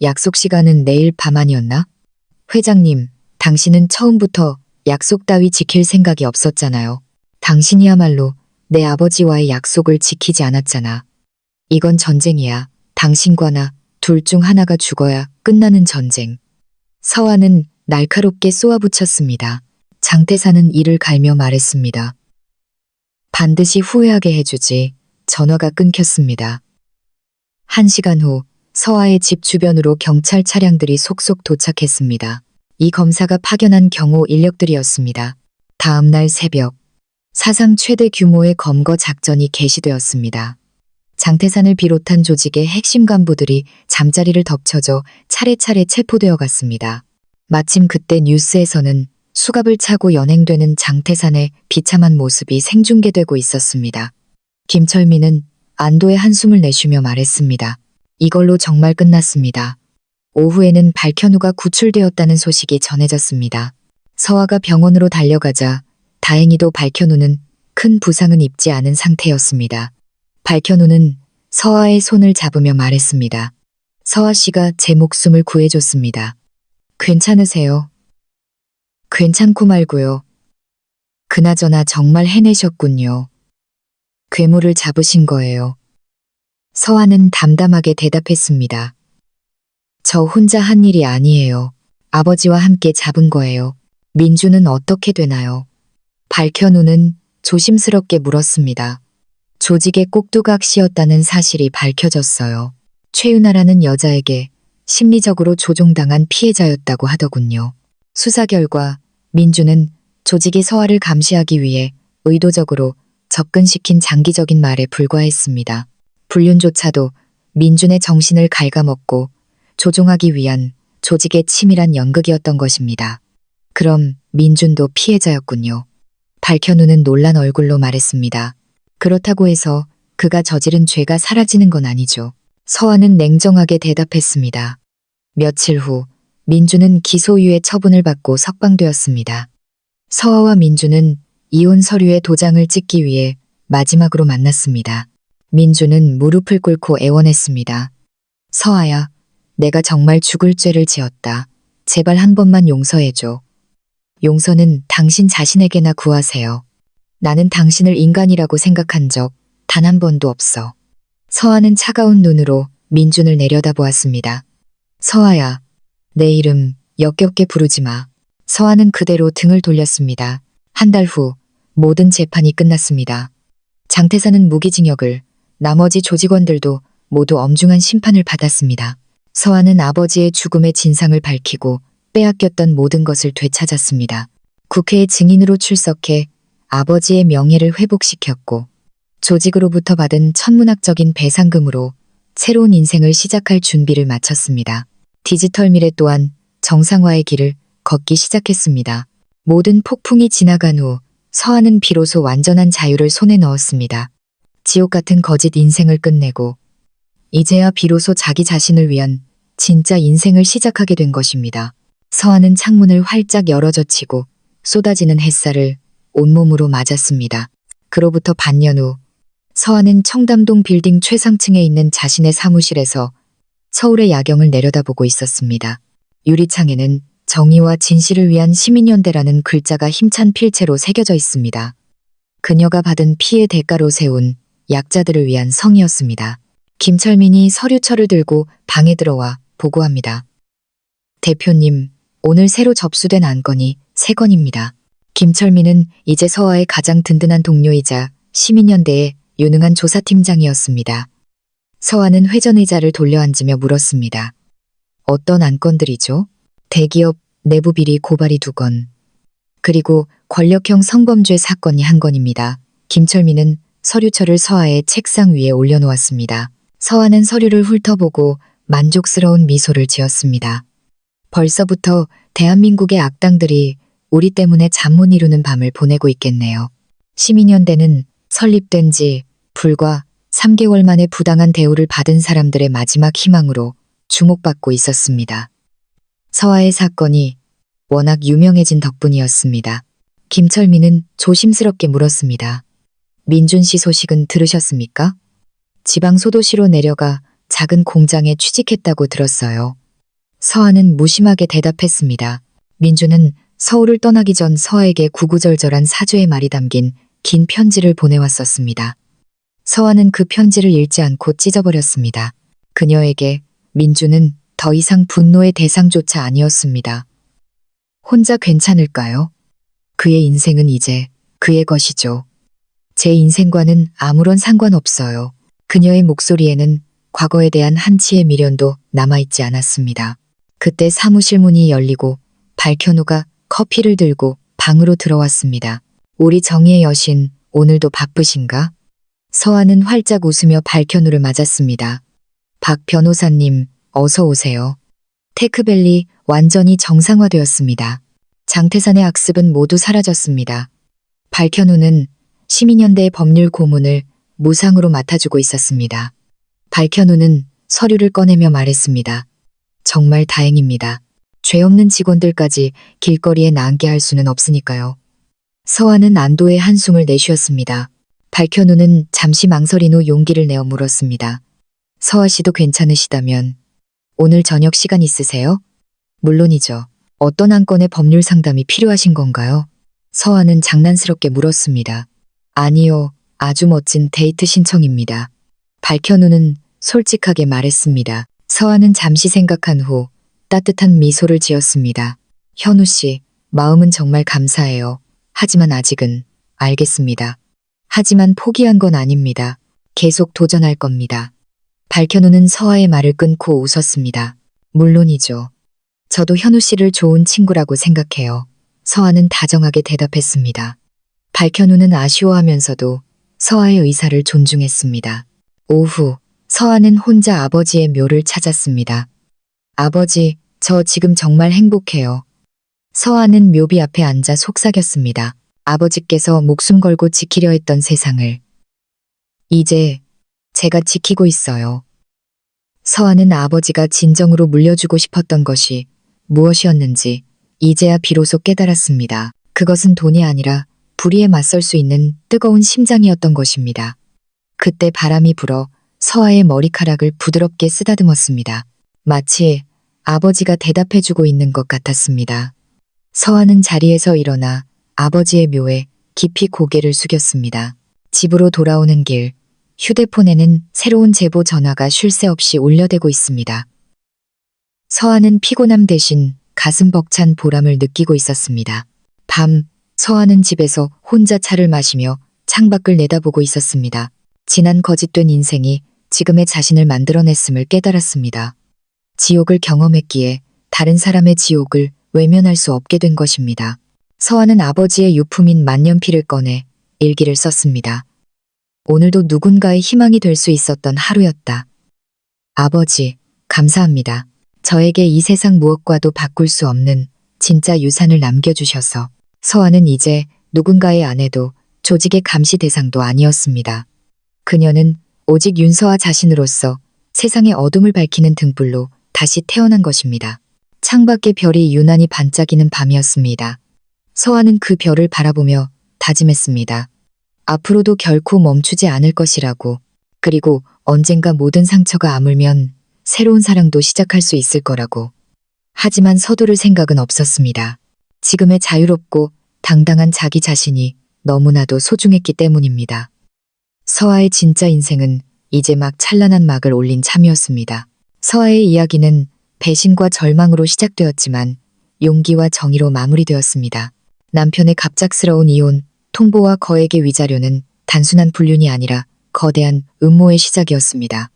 약속 시간은 내일 밤 아니었나? 회장님, 당신은 처음부터 약속 따위 지킬 생각이 없었잖아요. 당신이야말로 내 아버지와의 약속을 지키지 않았잖아. 이건 전쟁이야. 당신과 나 둘 중 하나가 죽어야 끝나는 전쟁. 서아는 날카롭게 쏘아붙였습니다. 장태산은 이를 갈며 말했습니다. 반드시 후회하게 해주지. 전화가 끊겼습니다. 1시간 후 서아의 집 주변으로 경찰 차량들이 속속 도착했습니다. 이 검사가 파견한 경호 인력들이었습니다. 다음 날 새벽, 사상 최대 규모의 검거 작전이 개시되었습니다. 장태산을 비롯한 조직의 핵심 간부들이 잠자리를 덮쳐져 차례차례 체포되어 갔습니다. 마침 그때 뉴스에서는 수갑을 차고 연행되는 장태산의 비참한 모습이 생중계되고 있었습니다. 김철민은 안도의 한숨을 내쉬며 말했습니다. 이걸로 정말 끝났습니다. 오후에는 발현우가 구출되었다는 소식이 전해졌습니다. 서아가 병원으로 달려가자 다행히도 발현우는 큰 부상은 입지 않은 상태였습니다. 발현우는 서아의 손을 잡으며 말했습니다. 서아 씨가 제 목숨을 구해줬습니다. 괜찮으세요? 괜찮고 말고요. 그나저나 정말 해내셨군요. 괴물을 잡으신 거예요. 서아는 담담하게 대답했습니다. 저 혼자 한 일이 아니에요. 아버지와 함께 잡은 거예요. 민주는 어떻게 되나요? 발현우는 조심스럽게 물었습니다. 조직의 꼭두각시였다는 사실이 밝혀졌어요. 최윤아라는 여자에게 심리적으로 조종당한 피해자였다고 하더군요. 수사 결과 민주는 조직이 서아를 감시하기 위해 의도적으로 접근시킨 장기적인 말에 불과했습니다. 불륜조차도 민준의 정신을 갉아먹고 조종하기 위한 조직의 치밀한 연극이었던 것입니다. 그럼 민준도 피해자였군요. 발현우는 놀란 얼굴로 말했습니다. 그렇다고 해서 그가 저지른 죄가 사라지는 건 아니죠. 서아는 냉정하게 대답했습니다. 며칠 후 민주는 기소유예 처분을 받고 석방되었습니다. 서아와 민주는 이혼 서류에 도장을 찍기 위해 마지막으로 만났습니다. 민주는 무릎을 꿇고 애원했습니다. 서아야, 내가 정말 죽을 죄를 지었다. 제발 한 번만 용서해줘. 용서는 당신 자신에게나 구하세요. 나는 당신을 인간이라고 생각한 적 단 한 번도 없어. 서아는 차가운 눈으로 민준을 내려다보았습니다. 서아야, 내 이름 역겹게 부르지 마. 서아는 그대로 등을 돌렸습니다. 한 달 후 모든 재판이 끝났습니다. 장태산은 무기징역을, 나머지 조직원들도 모두 엄중한 심판을 받았습니다. 서아는 아버지의 죽음의 진상을 밝히고 빼앗겼던 모든 것을 되찾았습니다. 국회에 증인으로 출석해 아버지의 명예를 회복시켰고 조직으로부터 받은 천문학적인 배상금으로 새로운 인생을 시작할 준비를 마쳤습니다. 디지털 미래 또한 정상화의 길을 걷기 시작했습니다. 모든 폭풍이 지나간 후 서아는 비로소 완전한 자유를 손에 넣었습니다. 지옥 같은 거짓 인생을 끝내고 이제야 비로소 자기 자신을 위한 진짜 인생을 시작하게 된 것입니다. 서아는 창문을 활짝 열어젖히고 쏟아지는 햇살을 온몸으로 맞았습니다. 그로부터 반년 후 서아는 청담동 빌딩 최상층에 있는 자신의 사무실에서 서울의 야경을 내려다보고 있었습니다. 유리창에는 정의와 진실을 위한 시민연대라는 글자가 힘찬 필체로 새겨져 있습니다. 그녀가 받은 피해 대가로 세운 약자들을 위한 성이었습니다. 김철민이 서류철을 들고 방에 들어와 보고합니다. 대표님, 오늘 새로 접수된 안건이 3건입니다. 김철민은 이제 서아의 가장 든든한 동료이자 시민연대의 유능한 조사팀장이었습니다. 서아는 회전의자를 돌려앉으며 물었습니다. 어떤 안건들이죠? 대기업 내부 비리 고발이 2건, 그리고 권력형 성범죄 사건이 1건입니다. 김철민은 서류철을 서아의 책상 위에 올려놓았습니다. 서아는 서류를 훑어보고 만족스러운 미소를 지었습니다. 벌써부터 대한민국의 악당들이 우리 때문에 잠 못 이루는 밤을 보내고 있겠네요. 시민연대는 설립된 지 불과 3개월 만에 부당한 대우를 받은 사람들의 마지막 희망으로 주목받고 있었습니다. 서아의 사건이 워낙 유명해진 덕분이었습니다. 김철민은 조심스럽게 물었습니다. 민준 씨 소식은 들으셨습니까? 지방 소도시로 내려가 작은 공장에 취직했다고 들었어요. 서아는 무심하게 대답했습니다. 민준은 서울을 떠나기 전 서아에게 구구절절한 사죄의 말이 담긴 긴 편지를 보내왔었습니다. 서아는 그 편지를 읽지 않고 찢어버렸습니다. 그녀에게 민준은 더 이상 분노의 대상조차 아니었습니다. 혼자 괜찮을까요? 그의 인생은 이제 그의 것이죠. 제 인생과는 아무런 상관없어요. 그녀의 목소리에는 과거에 대한 한치의 미련도 남아있지 않았습니다. 그때 사무실 문이 열리고 발현우가 커피를 들고 방으로 들어왔습니다. 우리 정의의 여신, 오늘도 바쁘신가? 서아는 활짝 웃으며 발현우를 맞았습니다. 박 변호사님, 어서 오세요. 테크밸리 완전히 정상화되었습니다. 장태산의 악습은 모두 사라졌습니다. 발현우는 시민연대의 법률 고문을 무상으로 맡아주고 있었습니다. 발현우는 서류를 꺼내며 말했습니다. 정말 다행입니다. 죄 없는 직원들까지 길거리에 나앉게 할 수는 없으니까요. 서아는 안도의 한숨을 내쉬었습니다. 발현우는 잠시 망설인 후 용기를 내어 물었습니다. 서아 씨도 괜찮으시다면 오늘 저녁 시간 있으세요? 물론이죠. 어떤 한 건의 법률 상담이 필요하신 건가요? 서아는 장난스럽게 물었습니다. 아니요, 아주 멋진 데이트 신청입니다. 발현우는 솔직하게 말했습니다. 서아는 잠시 생각한 후 따뜻한 미소를 지었습니다. 현우 씨, 마음은 정말 감사해요. 하지만 아직은 알겠습니다. 하지만 포기한 건 아닙니다. 계속 도전할 겁니다. 발현우는 서아의 말을 끊고 웃었습니다. 물론이죠. 저도 현우 씨를 좋은 친구라고 생각해요. 서아는 다정하게 대답했습니다. 발현우는 아쉬워하면서도 서아의 의사를 존중했습니다. 오후, 서아는 혼자 아버지의 묘를 찾았습니다. 아버지, 저 지금 정말 행복해요. 서아는 묘비 앞에 앉아 속삭였습니다. 아버지께서 목숨 걸고 지키려 했던 세상을 이제 제가 지키고 있어요. 서아는 아버지가 진정으로 물려주고 싶었던 것이 무엇이었는지 이제야 비로소 깨달았습니다. 그것은 돈이 아니라 불의에 맞설 수 있는 뜨거운 심장이었던 것입니다. 그때 바람이 불어 서아의 머리카락을 부드럽게 쓰다듬었습니다. 마치 아버지가 대답해주고 있는 것 같았습니다. 서아는 자리에서 일어나 아버지의 묘에 깊이 고개를 숙였습니다. 집으로 돌아오는 길, 휴대폰에는 새로운 제보 전화가 쉴 새 없이 울려대고 있습니다. 서아는 피곤함 대신 가슴 벅찬 보람을 느끼고 있었습니다. 밤, 서아는 집에서 혼자 차를 마시며 창밖을 내다보고 있었습니다. 지난 거짓된 인생이 지금의 자신을 만들어냈음을 깨달았습니다. 지옥을 경험했기에 다른 사람의 지옥을 외면할 수 없게 된 것입니다. 서아는 아버지의 유품인 만년필을 꺼내 일기를 썼습니다. 오늘도 누군가의 희망이 될 수 있었던 하루였다. 아버지, 감사합니다. 저에게 이 세상 무엇과도 바꿀 수 없는 진짜 유산을 남겨주셔서. 서아는 이제 누군가의 아내도 조직의 감시 대상도 아니었습니다. 그녀는 오직 윤서아 자신으로서 세상의 어둠을 밝히는 등불로 다시 태어난 것입니다. 창밖의 별이 유난히 반짝이는 밤이었습니다. 서아는 그 별을 바라보며 다짐했습니다. 앞으로도 결코 멈추지 않을 것이라고. 그리고 언젠가 모든 상처가 아물면 새로운 사랑도 시작할 수 있을 거라고. 하지만 서두를 생각은 없었습니다. 지금의 자유롭고 당당한 자기 자신이 너무나도 소중했기 때문입니다. 서아의 진짜 인생은 이제 막 찬란한 막을 올린 참이었습니다. 서아의 이야기는 배신과 절망으로 시작되었지만 용기와 정의로 마무리되었습니다. 남편의 갑작스러운 이혼, 통보와 거액의 위자료는 단순한 불륜이 아니라 거대한 음모의 시작이었습니다.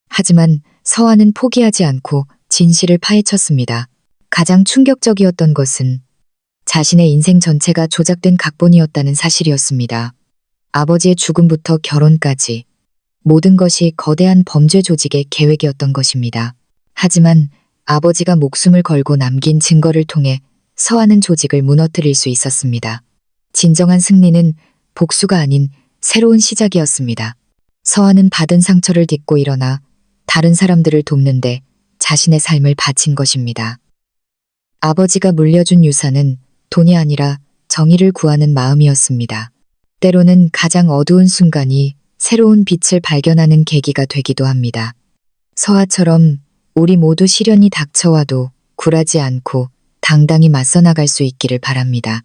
하지만 서아는 포기하지 않고 진실을 파헤쳤습니다. 가장 충격적이었던 것은 자신의 인생 전체가 조작된 각본이었다는 사실이었습니다. 아버지의 죽음부터 결혼까지 모든 것이 거대한 범죄 조직의 계획이었던 것입니다. 하지만 아버지가 목숨을 걸고 남긴 증거를 통해 서아는 조직을 무너뜨릴 수 있었습니다. 진정한 승리는 복수가 아닌 새로운 시작이었습니다. 서아는 받은 상처를 딛고 일어나 다른 사람들을 돕는데 자신의 삶을 바친 것입니다. 아버지가 물려준 유산은 돈이 아니라 정의를 구하는 마음이었습니다. 때로는 가장 어두운 순간이 새로운 빛을 발견하는 계기가 되기도 합니다. 서아처럼 우리 모두 시련이 닥쳐와도 굴하지 않고 당당히 맞서 나갈 수 있기를 바랍니다.